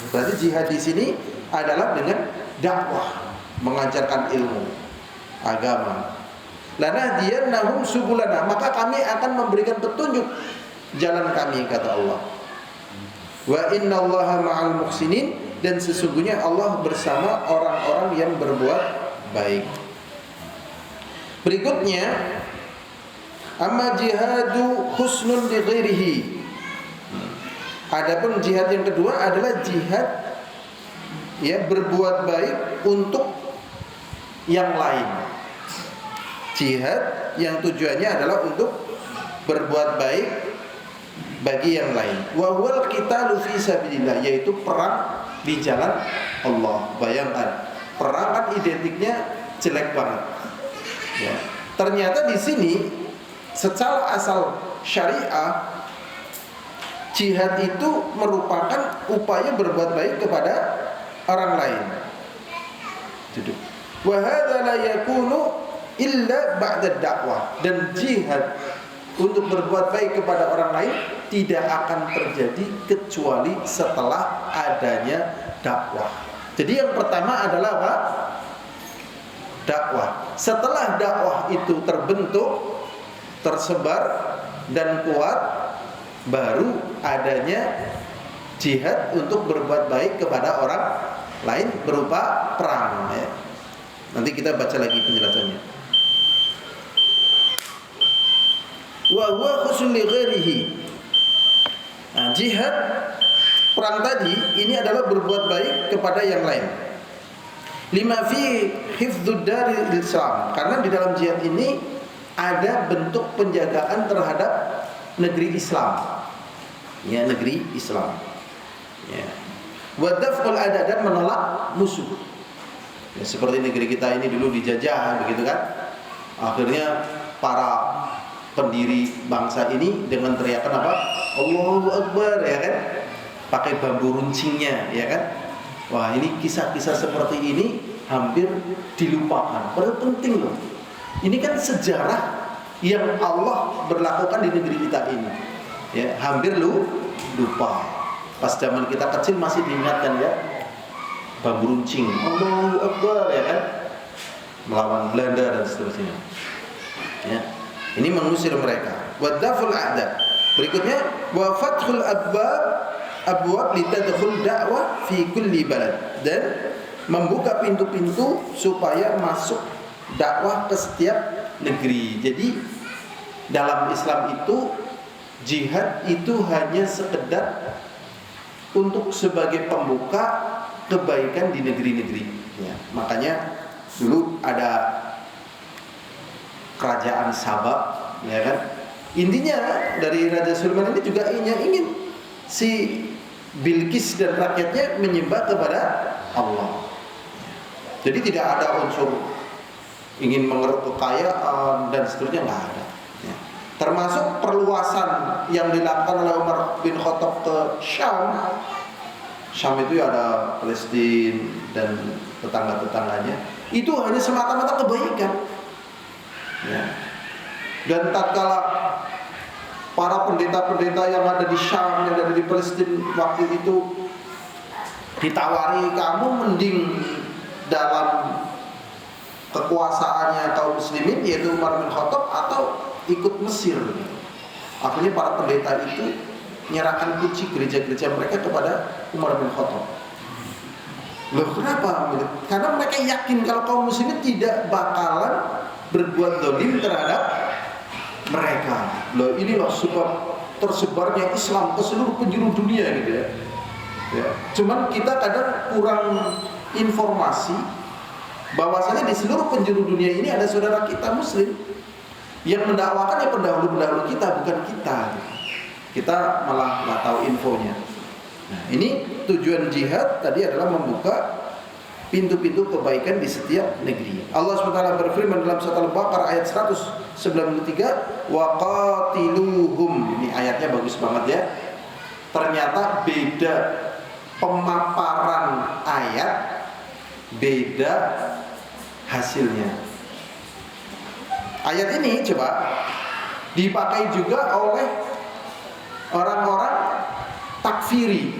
Berarti jihad di sini adalah dengan dakwah, mengajarkan ilmu agama. Lanahdiyannahum subulana, maka kami akan memberikan petunjuk jalan kami, kata Allah. Wa innallaha ma'al muhsinin, dan sesungguhnya Allah bersama orang-orang yang berbuat baik. Berikutnya, amma jihadu husnun li ghairihi. Adapun jihad yang kedua adalah jihad ya berbuat baik untuk yang lain. Jihad yang tujuannya adalah untuk berbuat baik bagi yang lain. Wa huwal qitalu fi sabilillah, yaitu perang di jalan Allah. Bayangkan, perang kan identiknya jelek banget. Ya. Ternyata di sini secara asal syariah, jihad itu merupakan upaya berbuat baik kepada orang lain. Wa hadza la yakunu illa ba'da dakwah, dan jihad untuk berbuat baik kepada orang lain tidak akan terjadi kecuali setelah adanya dakwah. Jadi yang pertama adalah apa? Dakwah. Setelah dakwah itu terbentuk, tersebar dan kuat, baru adanya jihad untuk berbuat baik kepada orang lain berupa perang ya. Nanti kita baca lagi penjelasannya. Wa huwa khusun li ghairihi. Nah, jihad perang tadi ini adalah berbuat baik kepada yang lain. Lima fi hifdzud daril Islam, karena di dalam jihad ini ada bentuk penjagaan terhadap negeri Islam. Ya, negeri Islam. Ya. Wa daf'ul ada, dan menolak musuh. Ya, seperti negeri kita ini dulu dijajah begitu kan. Akhirnya para pendiri bangsa ini dengan teriakan apa? Allahu Akbar, ya kan? Pakai bambu runcingnya, ya kan? Wah, ini kisah-kisah seperti ini hampir dilupakan. Padahal penting loh. Ini kan sejarah yang Allah berlakukan di negeri kita ini. Ya, hampir lupa. Pas zaman kita kecil masih diingatkan ya. Bambu runcing, Allahu Akbar, ya kan? Melawan Belanda dan seterusnya. Ya. Ini mengusir mereka. Wa daful a'da. Berikutnya, wa fathul abwab litadkhul da'wah fi kulli balad, dan membuka pintu-pintu supaya masuk dakwah ke setiap negeri. Jadi dalam Islam itu jihad itu hanya sekedar untuk sebagai pembuka kebaikan di negeri-negeri. Ya, makanya dulu ada kerajaan Sabah, ya kan? Intinya dari Raja Sulaiman ini juga ingin si Bilqis dan rakyatnya menyembah kepada Allah. Jadi tidak ada unsur ingin mengeruk kekayaan dan seterusnya, nggak ada. Ya. Termasuk perluasan yang dilakukan oleh Umar bin Khattab ke Syam. Syam itu ada Palestina dan tetangga-tetangganya. Itu hanya semata-mata kebaikan. Ya. Dan tatkala para pendeta-pendeta yang ada di Syam, yang ada di Palestina waktu itu ditawari, kamu mending dalam kekuasaannya kaum muslimin yaitu Umar bin Khattab atau ikut Mesir. Akhirnya para pendeta itu menyerahkan kunci gereja-gereja mereka kepada Umar bin Khattab. Loh, kenapa? Karena mereka yakin kalau kaum muslimin tidak bakalan berbuat zalim terhadap mereka. Loh, inilah sebab tersebarnya Islam ke seluruh penjuru dunia gitu ya. Ya. Cuman kita kadang kurang informasi bahwasanya di seluruh penjuru dunia ini ada saudara kita muslim yang mendakwakan ya pendahulu-pendahulu kita, bukan kita. Kita malah nggak tahu infonya. Nah, ini tujuan jihad tadi adalah membuka pintu-pintu kebaikan di setiap negeri. Allah SWT berfirman dalam surat Al-Baqarah ayat 193, wa qatiluhum. Ini ayatnya bagus banget ya. ternyata beda pemaparan ayat, beda hasilnya. Ayat ini coba dipakai juga oleh orang-orang takfiri,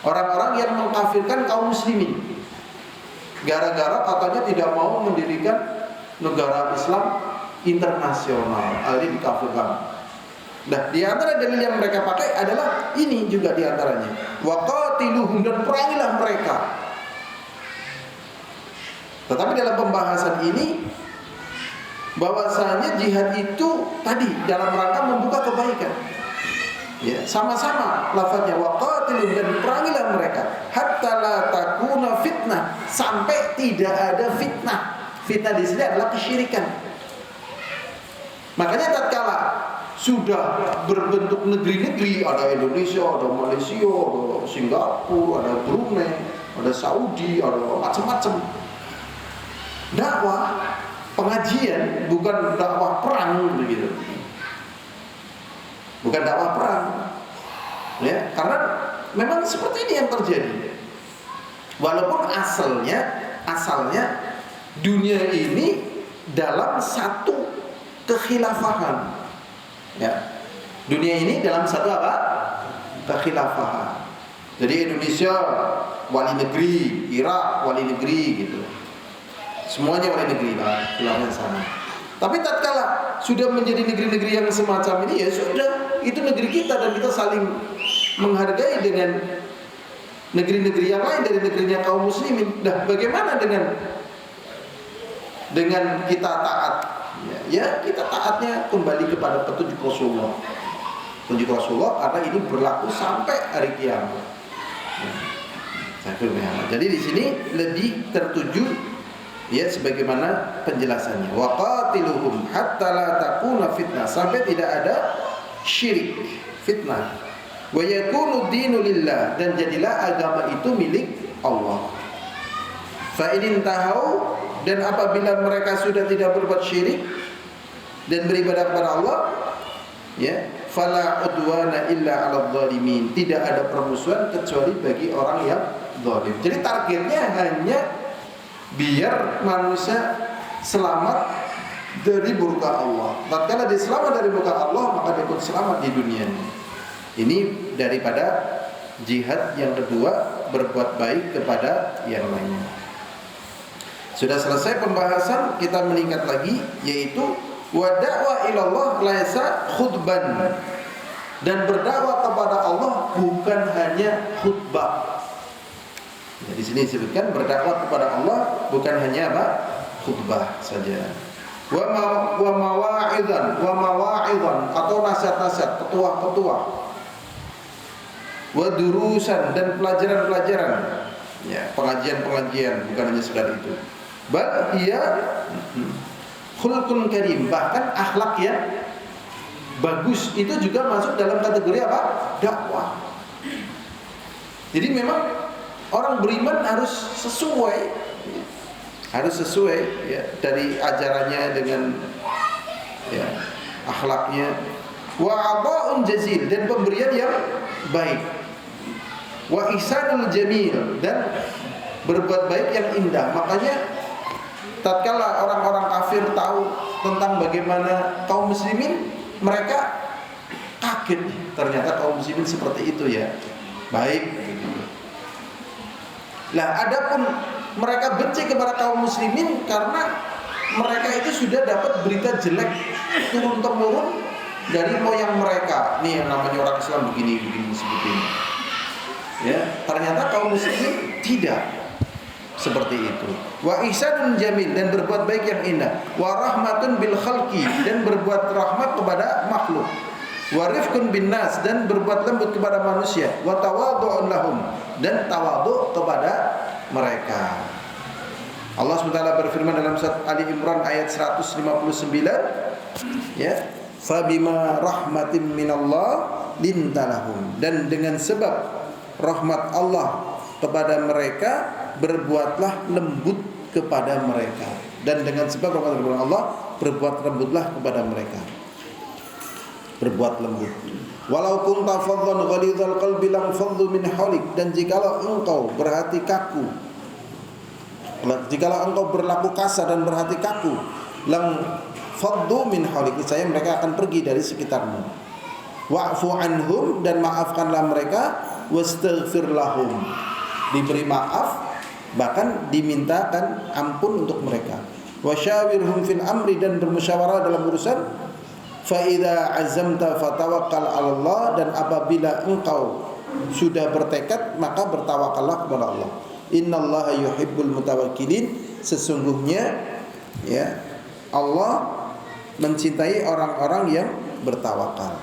orang-orang yang mengkafirkan kaum muslimin, gara-gara katanya tidak mau mendirikan negara Islam internasional, akhirnya dikafirkan. Nah, di antara dalil yang mereka pakai adalah ini juga di antaranya. Waqatiluhum, dan perangilah mereka. Tetapi dalam pembahasan ini bahwasanya jihad itu tadi dalam rangka membuka kebaikan. Ya, sama-sama lafaznya waqatiluhum, dan perangilah mereka hatta la takuna fitnah, sampai tidak ada fitnah. Fitnah di sini adalah kesyirikan. Makanya tatkala sudah berbentuk negeri-negeri, ada Indonesia, ada Malaysia, ada Singapura, ada Brunei, ada Saudi, ada macam-macam. Dakwah pengajian bukan dakwah perang begitu. Bukan dakwah perang. Ya, karena memang seperti ini yang terjadi. Walaupun asalnya dunia ini dalam satu kekhilafahan. Ya. Dunia ini dalam satu apa? Kekhilafahan. Jadi Indonesia wali negeri, Irak wali negeri gitu. Semuanya wali negeri lah, khilafahnya sama. Tapi tatkala sudah menjadi negeri-negeri yang semacam ini, ya sudah, itu negeri kita dan kita saling menghargai dengan negeri-negeri yang lain dari negerinya kaum muslimin. Nah, bagaimana dengan kita taat? Ya, kita taatnya kembali kepada petunjuk Rasulullah. Petunjuk Rasulullah karena ini berlaku sampai hari kiamat. Jadi di sini lebih tertuju ya sebagaimana penjelasannya. Waqatiluhum hatta la takuna fitnah, sampai tidak ada syirik, fitnah. Wa yakunu dinu lillah, dan jadilah agama itu milik Allah. Fa in tahau, dan apabila mereka sudah tidak berbuat syirik dan beribadah kepada Allah, ya, fala udwana illa 'alal zalimin, tidak ada permusuhan kecuali bagi orang yang zalim. Jadi targetnya hanya biar manusia selamat dari murka Allah. Tatkala dia selamat dari murka Allah, maka dia pun selamat di dunia ini. Ini daripada jihad yang kedua, berbuat baik kepada yang lainnya. Sudah selesai pembahasan, kita meningkat lagi, yaitu wa da'wa ilallah laisa khutban, dan berdakwah kepada Allah bukan hanya khutbah. Nah, di sini disebutkan berdakwah kepada Allah bukan hanya apa? Khutbah saja. Wa mawa'idhan atau nasihat-nasihat, petuah-petuah. Wa durusan, dan pelajaran-pelajaran. Ya, pengajian-pengajian, bukan hanya sekedar itu. Bal ia khulqun karim, bahkan akhlak yang bagus itu juga masuk dalam kategori apa? Dakwah. Jadi memang orang beriman harus sesuai ya, dari ajarannya dengan ya, akhlaknya. Wa ata'un jazil, dan pemberian yang baik. Wa ihsanul jamil, dan berbuat baik yang indah. Makanya tatkala orang-orang kafir tahu tentang bagaimana kaum muslimin, mereka kaget, ternyata kaum muslimin seperti itu ya, baik. Nah, adapun mereka benci kepada kaum muslimin karena mereka itu sudah dapat berita jelek turun-temurun dari moyang mereka. Nih yang namanya orang Islam begini seperti ini. Ya, ternyata kaum muslimin tidak seperti itu. Wa ihsanun jamil, dan berbuat baik yang indah. Wa rahmatun bil khalqi, dan berbuat rahmat kepada makhluk. Wa rifqun bin nas, dan berbuat lembut kepada manusia. Wa tawadhu'un lahum, dan tawadhu kepada mereka. Allah SWT berfirman dalam surat Ali Imran ayat 159, ya, fa bima rahmatin minallah lintalahum, dan dengan sebab rahmat Allah kepada mereka berbuatlah lembut kepada mereka, dan dengan sebab rahmat kepada Allah berbuat lembutlah kepada mereka. Berbuat lembut. Walau kunta faddan ghalidhal qalbi lam faddu min hawlik, dan jikalau engkau berhati kaku, jikalau engkau berlaku kasar dan berhati kaku, lam faddu min hawlik, niscaya mereka akan pergi dari sekitarmu. Wa'fu anhum, dan maafkanlah mereka, wastaghfir lahum, diberi maaf bahkan dimintakan ampun untuk mereka. Wasyawirhum fil amri, dan bermusyawarah dalam urusan. Fa idza azamta fatawakkal 'ala Allah, dan apabila engkau sudah bertekad maka bertawakallah kepada Allah. Innallaha yuhibbul mutawakkilin, sesungguhnya ya Allah mencintai orang-orang yang bertawakal.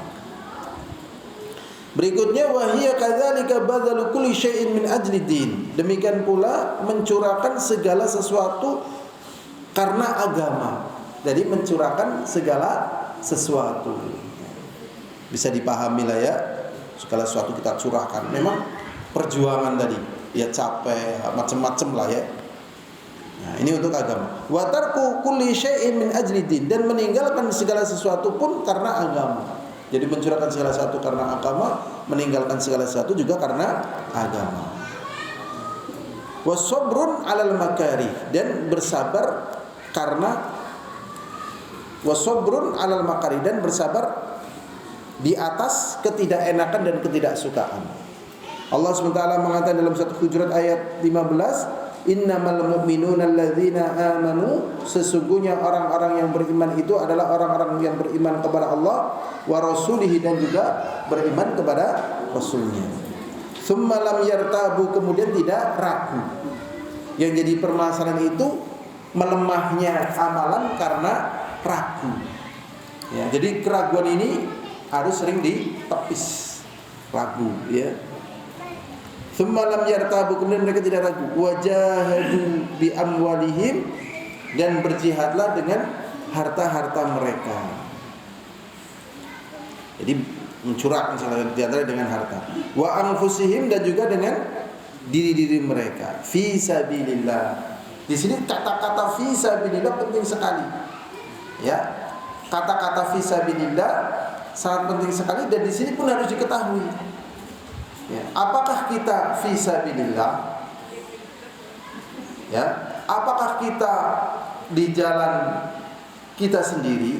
Berikutnya, wahiyya kadzalika badzalu kulli syai'in min ajli din, demikian pula mencurahkan segala sesuatu karena agama. Jadi mencurahkan segala sesuatu, bisa dipahami lah ya, segala sesuatu kita curahkan. Memang perjuangan tadi, ya capek, macam-macam lah ya. Nah, ini untuk agama. Wa tarku kulli syai'in min ajli din, dan meninggalkan segala sesuatu pun karena agama. Jadi mencurahkan segala sesuatu karena agama, meninggalkan segala sesuatu juga karena agama. Wasabrun 'alal makarih, dan bersabar karena wasabrun 'alal makarih, dan bersabar di atas ketidakenakan dan ketidaksukaan. Allah SWT mengatakan dalam satu Hujurat ayat 15, innamal mu'minuna alladzina amanu, sesungguhnya orang-orang yang beriman itu adalah orang-orang yang beriman kepada Allah wa rasulihi, dan juga beriman kepada rasulnya. Tsumma lam yartabu, kemudian tidak ragu. Yang jadi permasalahan itu melemahnya amalan karena ragu. Ya, jadi keraguan ini harus sering ditepis, ragu ya. Tsumma lam yartabu, kemudian mereka tidak ragu. Wajahadu bi amwalihim, dan berjihadlah dengan harta-harta mereka. Jadi mencurahkan segala diantara dengan harta. Wa anfusihim, dan juga dengan diri-diri mereka. Fi sabilillah. Di sini kata-kata fi sabilillah penting sekali. Ya. Kata-kata fi sabilillah sangat penting sekali, dan di sini pun harus diketahui. Ya, apakah kita fi sabilillah? Ya, apakah kita di jalan kita sendiri,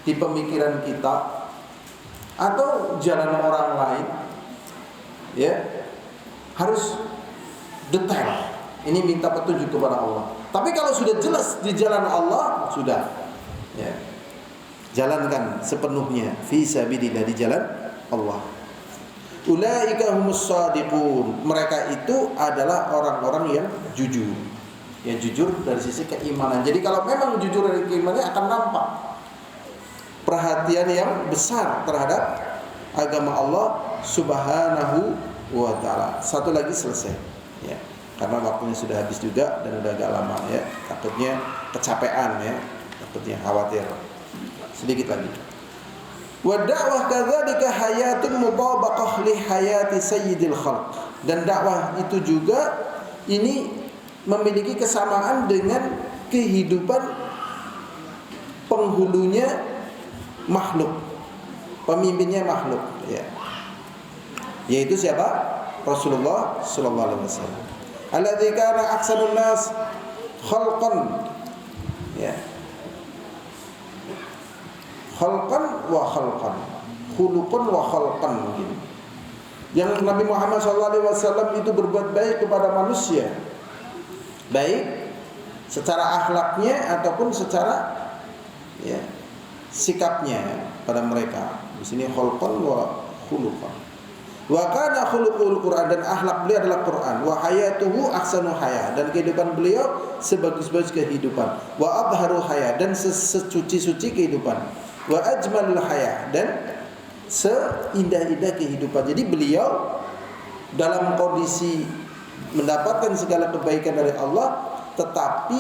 di pemikiran kita, atau jalan orang lain? Ya, harus detail. Ini minta petunjuk kepada Allah. Tapi kalau sudah jelas di jalan Allah, sudah. Ya, jalankan sepenuhnya fi sabilillah, di jalan Allah. Ulaika humus shadiqun, mereka itu adalah orang-orang yang jujur. Yang jujur dari sisi keimanan. Jadi kalau memang jujur dari keimanannya akan nampak perhatian yang besar terhadap agama Allah Subhanahu wa taala. Satu lagi selesai. Ya. Karena waktunya sudah habis juga dan udah agak lama ya. Takutnya kecapean ya. Takutnya khawatir. Sedikit lagi. Wa da'wah kadzalika hayatun mutabaqah li hayati sayyidil khalq. Dan dakwah itu juga ini memiliki kesamaan dengan kehidupan penghulunya makhluk, pemimpinnya makhluk ya. Yaitu siapa? Rasulullah sallallahu alaihi wasallam. Alladzi kana ahsanun nas khalqan ya. Khalqan wa khalqan, khuluqan wa khalqan mungkin. Yang Nabi Muhammad SAW itu berbuat baik kepada manusia, baik secara akhlaknya ataupun secara ya, sikapnya pada mereka. Di sini khalqan wa khuluqan. Wa kana khuluqul Qur'an, dan akhlak beliau adalah Quran. Wa hayatuhu ahsanu haya, dan kehidupan beliau sebagus-bagus kehidupan. Wa abharu haya, dan sesuci-suci kehidupan. Wa ajmalul haya, dan seindah-indah kehidupan. Jadi beliau dalam kondisi mendapatkan segala kebaikan dari Allah, tetapi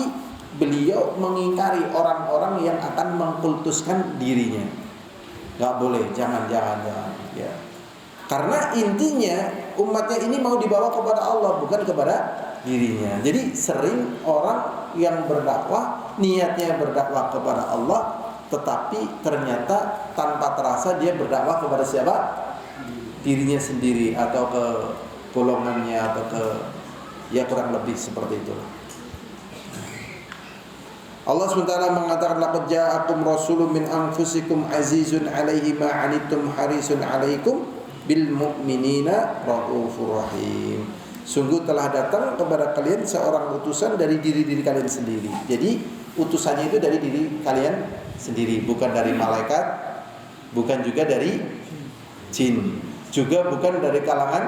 beliau mengingkari orang-orang yang akan mengkultuskan dirinya. Gak boleh, jangan ya. Karena intinya umatnya ini mau dibawa kepada Allah, bukan kepada dirinya. Jadi sering orang yang berdakwah, niatnya berdakwah kepada Allah, tetapi ternyata tanpa terasa dia berdakwah kepada siapa? Dirinya sendiri atau ke golongannya atau ke ya kurang lebih seperti itu. Allah SWT mengatakan laqad ja'akum rasulun min anfusikum azizun 'alaihi ma 'anittum harisun 'alaikum bil mu'minina raufur rahim. Sungguh telah datang kepada kalian seorang utusan dari diri-diri kalian sendiri. Jadi utusannya itu dari diri kalian sendiri, bukan dari malaikat, bukan juga dari jin, juga bukan dari kalangan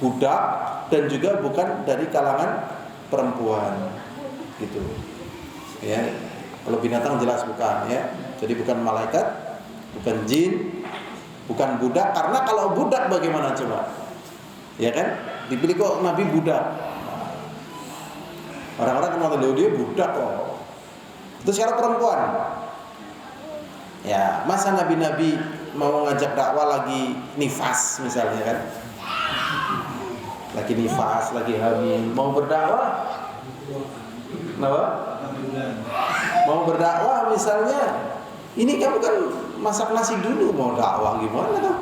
budak, dan juga bukan dari kalangan perempuan. Gitu. Ya, kalau binatang jelas bukan ya. Jadi bukan malaikat, bukan jin, bukan budak. Karena kalau budak bagaimana coba? Ya kan? Dipilih kok Nabi budak. Orang-orang kan mau dia budak kok. Terus kalau perempuan, ya masa nabi-nabi mau ngajak dakwah lagi nifas misalnya kan? Lagi nifas, lagi hamil, mau berdakwah? Kenapa? Mau berdakwah misalnya, ini kamu kan masak nasi dulu, mau dakwah gimana kan?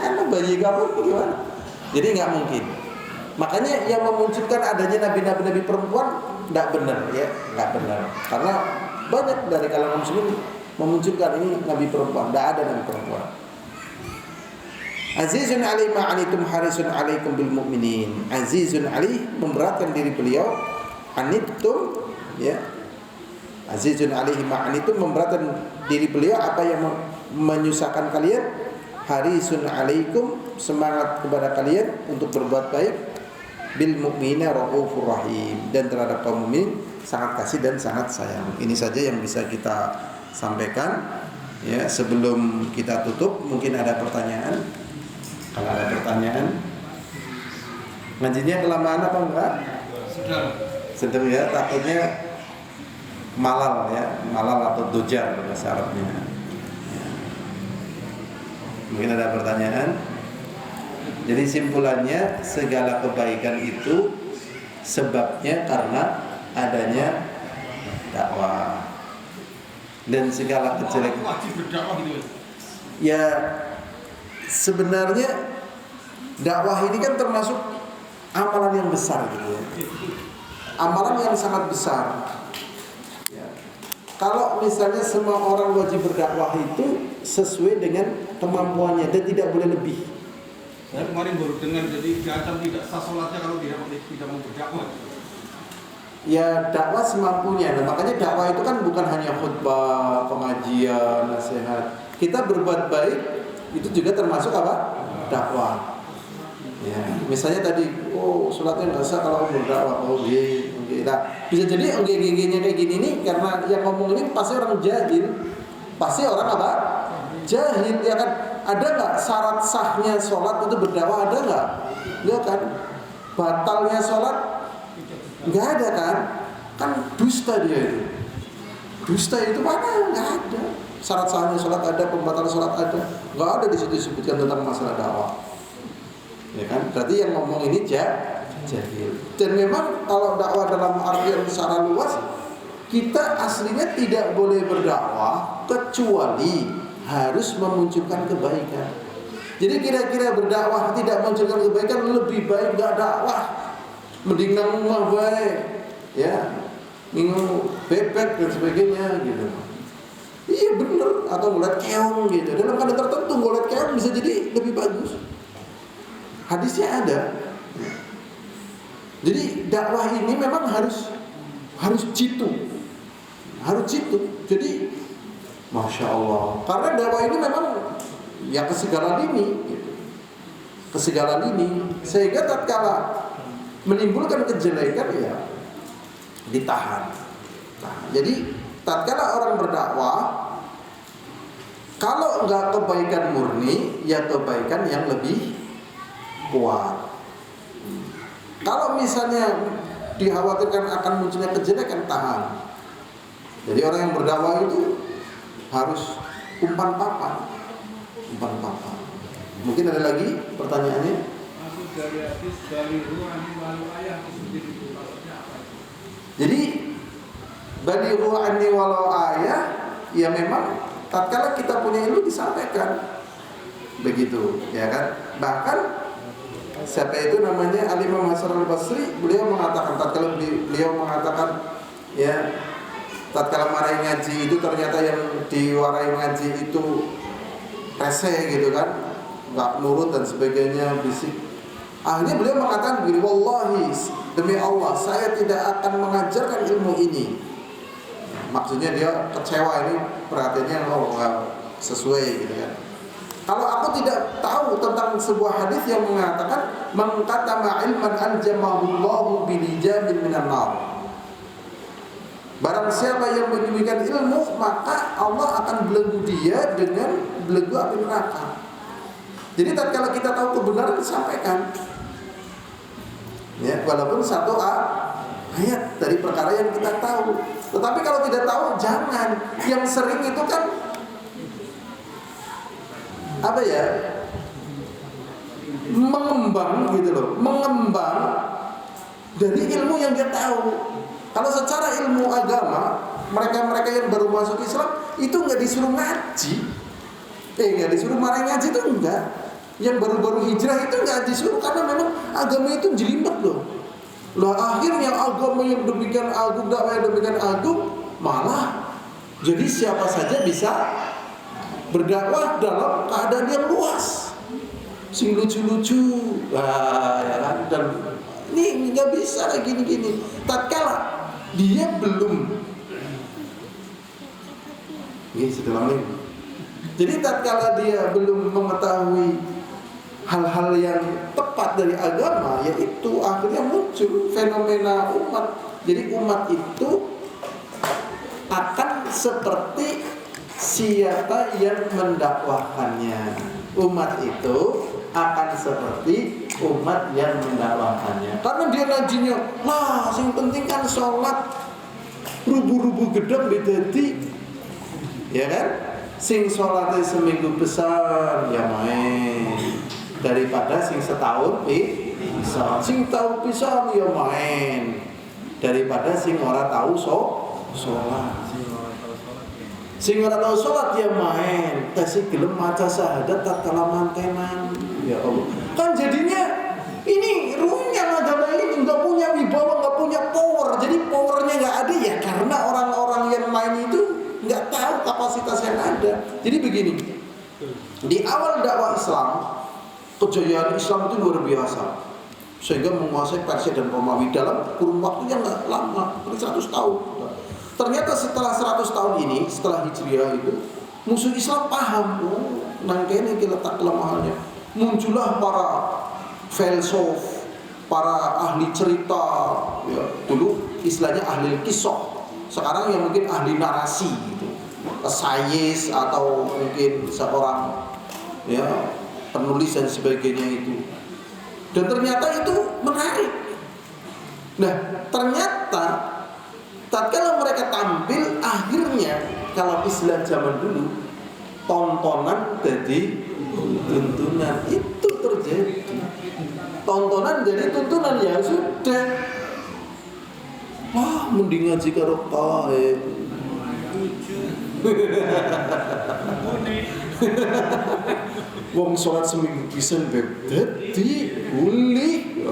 Karena bayi kamu gimana? Jadi nggak mungkin. Makanya yang memunculkan adanya nabi-nabi perempuan nggak benar ya, nggak benar. Karena banyak dari kalangan muslimin memunculkan ini nabi perempuan, nggak ada nabi perempuan. Azizun alaihi ma 'anittum harisun 'alaikum bil mu'minin. Azizun alaihi memberatkan diri beliau, anittum ya. Azizun alaihi ma 'anittum memberatkan diri beliau apa yang menyusahkan kalian. Harisun alaikum semangat kepada kalian untuk berbuat baik, bil mu'minina raufur rahim, dan terhadap kaum mukmin sangat kasih dan sangat sayang. Ini saja yang bisa kita sampaikan ya. Sebelum kita tutup mungkin ada pertanyaan. Kalau ada pertanyaan, ngajinya kelamaan apa enggak? Sedang ya, takutnya malal ya, malal atau dojar bahasa Arabnya. Mungkin ada pertanyaan. Jadi simpulannya segala kebaikan itu sebabnya karena adanya dakwah, dan segala kejelekan. Ya sebenarnya dakwah ini kan termasuk amalan yang besar gitu ya. Amalan yang sangat besar. Ya. Kalau misalnya semua orang wajib berdakwah itu sesuai dengan kemampuannya dan tidak boleh lebih. Saya kemarin baru dengar, jadi diancam tidak sah sholatnya kalau tidak mau berdakwah. Ya dakwah semampunya. Nah, makanya dakwah itu kan bukan hanya khutbah, pengajian, nasihat. Kita berbuat baik itu juga termasuk apa? Dakwah. Ya, misalnya tadi, sholatnya nggak sah kalau berdakwah. Nah, bisa jadi nya kayak gini nih karena yang ngomong ini pasti orang jahil, pasti orang apa? Jahil, ya kan? Ada nggak syarat sahnya sholat itu berdakwah, ada nggak? Ya kan? Batalnya sholat nggak ada kan? Kan dusta dia itu. Dusta itu mana? Nggak ada. Syarat sahnya sholat ada, pembatalan sholat ada, nggak ada di situ disebutkan tentang masalah dakwah. Ya kan? Berarti yang ngomong ini jahil. Dan memang kalau dakwah dalam artian secara luas, kita aslinya tidak boleh berdakwah kecuali harus memunculkan kebaikan. Jadi kira-kira berdakwah tidak memunculkan kebaikan, lebih baik nggak dakwah, mending nang rumah baik, ya, minum bebek dan sebagainya gitu. Iya bener, atau ngeliat keong gitu. Dalam keadaan tertentu ngeliat keong bisa jadi lebih bagus. Hadisnya ada. Jadi dakwah ini memang harus jitu. Harus jitu. Jadi Masya Allah. Karena dakwah ini memang ya ke segala lini gitu. Ke segala lini. Sehingga tatkala menimbulkan kejelekan ya ditahan. Nah, jadi tatkala orang berdakwah, kalau enggak kebaikan murni, ya kebaikan yang lebih kuat. Kalau misalnya dikhawatirkan akan munculnya kejelekan, tahan. Jadi orang yang berdakwah itu harus umpan papan. Mungkin ada lagi pertanyaannya? Maksud dari hadis dari ruang walu ayah itu maksudnya apa? Jadi balighu anni walau ayah, ya memang tatkala kita punya ilmu disampaikan. Begitu, ya kan? Bahkan siapa itu namanya Al-Imam Hasan Al-Basri, beliau mengatakan tatkala beliau mengatakan ya, tatkala marahi ngaji itu ternyata yang diwarai ngaji itu rese gitu kan, enggak nurut dan sebagainya, bisik. Akhirnya beliau mengatakan begini, wallahi demi Allah saya tidak akan mengajarkan ilmu ini. Maksudnya dia kecewa, ini perhatiannya enggak sesuai gitu kan. Kalau aku tidak tahu tentang sebuah hadis yang mengatakan man katama ilman anjamahullahu bilijamin minan nar. Barang siapa yang menyembunyikan ilmu, maka Allah akan belenggu dia dengan belenggu api neraka. Jadi tatkala kita tahu kebenaran disampaikan. Ya, walaupun satu ayat dari perkara yang kita tahu. Tetapi kalau tidak tahu jangan. Yang sering itu kan apa ya, mengembang gitu loh, mengembang dari ilmu yang dia tahu. Kalau secara ilmu agama, mereka-mereka yang baru masuk Islam itu nggak disuruh ngaji, nggak disuruh marahi ngaji itu enggak. Yang baru-baru hijrah itu nggak disuruh karena memang agama itu jelimet loh. Lah akhirnya agama yang demikian agung, dakwah yang demikian agung, malah jadi siapa saja bisa berdakwah dalam keadaan yang luas, sing lucu-lucu, ya kan? Dan ini nggak bisa lagi gini-gini. Tatkala dia belum, ini setelah ini. Jadi tatkala dia belum mengetahui hal-hal yang tepat dari agama, yaitu akhirnya muncul fenomena umat. Jadi umat itu akan seperti siapa yang mendakwahkannya. Umat itu akan seperti umat yang mendakwahkannya. Karena dia ngajinya, lah yang penting kan sholat rubu-rubu gedang bedadi, ya kan? Sing sholatnya seminggu besar ya main, daripada sing setahun bisa. Sing tahu bisa ya main, daripada sing ora tahu sholat. Sing ora tau salat ya main, tasih gelem maca syahadat tatkala mantenan. Ya Allah. Kan jadinya ini runyam agama ini, enggak punya wibawa, enggak punya power. Jadi powernya enggak ada ya karena orang-orang yang main itu enggak tahu kapasitas yang ada. Jadi begini. Di awal dakwah Islam, kejayaan Islam itu luar biasa. Sehingga menguasai Persia dan Romawi dalam kurun waktu yang enggak lama, 100 tahun. Ternyata setelah 100 tahun ini, setelah Hijriah itu, musuh Islam paham, nangkene letak kelemahannya. Muncullah para filsuf, para ahli cerita, ya, dulu istilahnya ahli kisah. Sekarang yang mungkin ahli narasi gitu. Sains atau mungkin seorang ya penulis dan sebagainya itu. Dan ternyata itu menarik. Nah, ternyata tatkala mereka tampil, akhirnya kalau Islam zaman dulu tontonan jadi tuntunan, itu terjadi. Tontonan jadi tuntunan, ya sudah. Wah, mending ngaji karo kae. Wong sholat seminggu pisan beb dadi uli.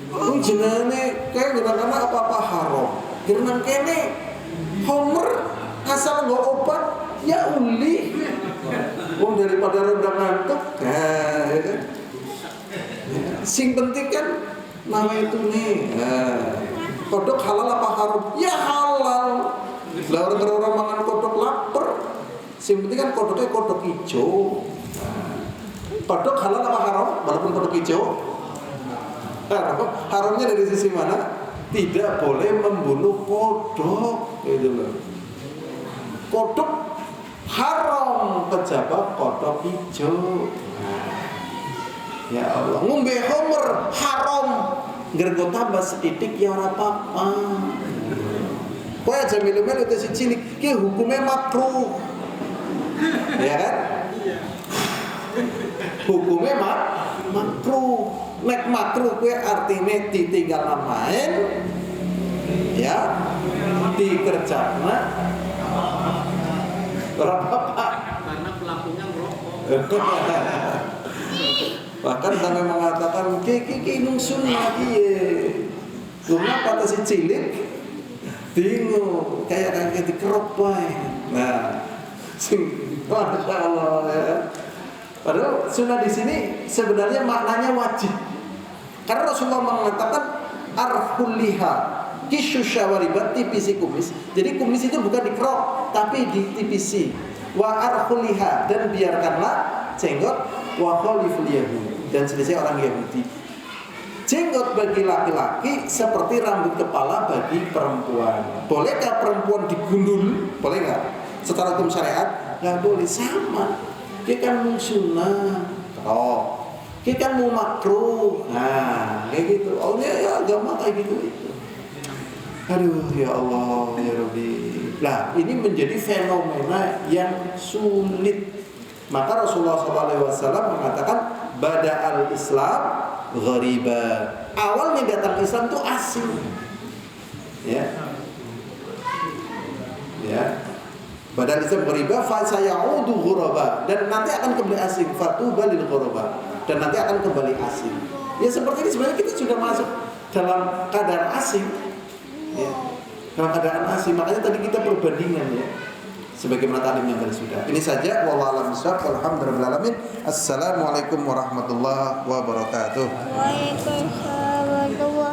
Wong jenenge kae jenenge apa-apa haram. Jeneng kene Homer asal nggo obat ya uli. Wong daripada rendang ngantuk, nah, ya kan? Sing penting kan nama itu nih. Kodok halal apa haram? Ya halal. Lah orang-orang mangan kodok lapar. Sing penting kan kodoknya kodok hijau. Kodok halal apa haram? Walaupun kodok hijau. Haramnya dari sisi mana? Tidak boleh membunuh kodok, gitu loh. Kodok haram, kejaba kodok hijau. Ya Allah, ngombe homer haram, ngergo tambah setitik ya ora apa-apa. Kowe aja melu-melu teh cilik, ki hukumnya makruh. Ya kan? Hukumnya makruh. Nek makruh kuwi artine ditinggal main ya, dikerjakna ora apa-apa. Karena pelakunya merokok. Bahkan sampai mengatakan ki nung sunnah kiye. Kenapa si cilik bingung kayak dikerok bae. Nah, Masya Allah ya. Padahal sunnah di sini sebenarnya maknanya wajib. Karena Rasulullah mengatakan arhul liha kishu syawaribat, tipisi kumis. Jadi kumis itu bukan dikerok tapi ditipisi. Wa arhul liha, dan biarkanlah jenggot. Wa khaliful yahudi, dan selesai orang Yahudi. Jenggot bagi laki-laki seperti rambut kepala bagi perempuan. Bolehkah perempuan digundul? Boleh nggak? Secara hukum syariat nggak boleh. Sama. Kita kan mau sunnah, kita kan mau makruh. Nah, kayak gitu. Oh ya agama kayak gitu itu. Aduh ya Allah ya Rabbi. Nah, ini menjadi fenomena yang sulit. Maka Rasulullah SAW mengatakan bada'al Islam ghariba. Awalnya datang Islam itu asing. Ya. Bada'al Islam ghariba fa sayaudu ghuraba, dan nanti akan kembali asing. Fatuba lil ghuraba, dan nanti akan kembali asing. Ya seperti ini sebenarnya kita sudah masuk dalam keadaan asing. Ya. Dalam keadaan asing, makanya tadi kita perbandingan ya. Sebagaimana tadi yang tadi sudah. Ini saja, wallahu a'lam bishawab. Alhamdulillah alamin. Assalamualaikum warahmatullahi wabarakatuh. Waalaikumsalam warahmatullahi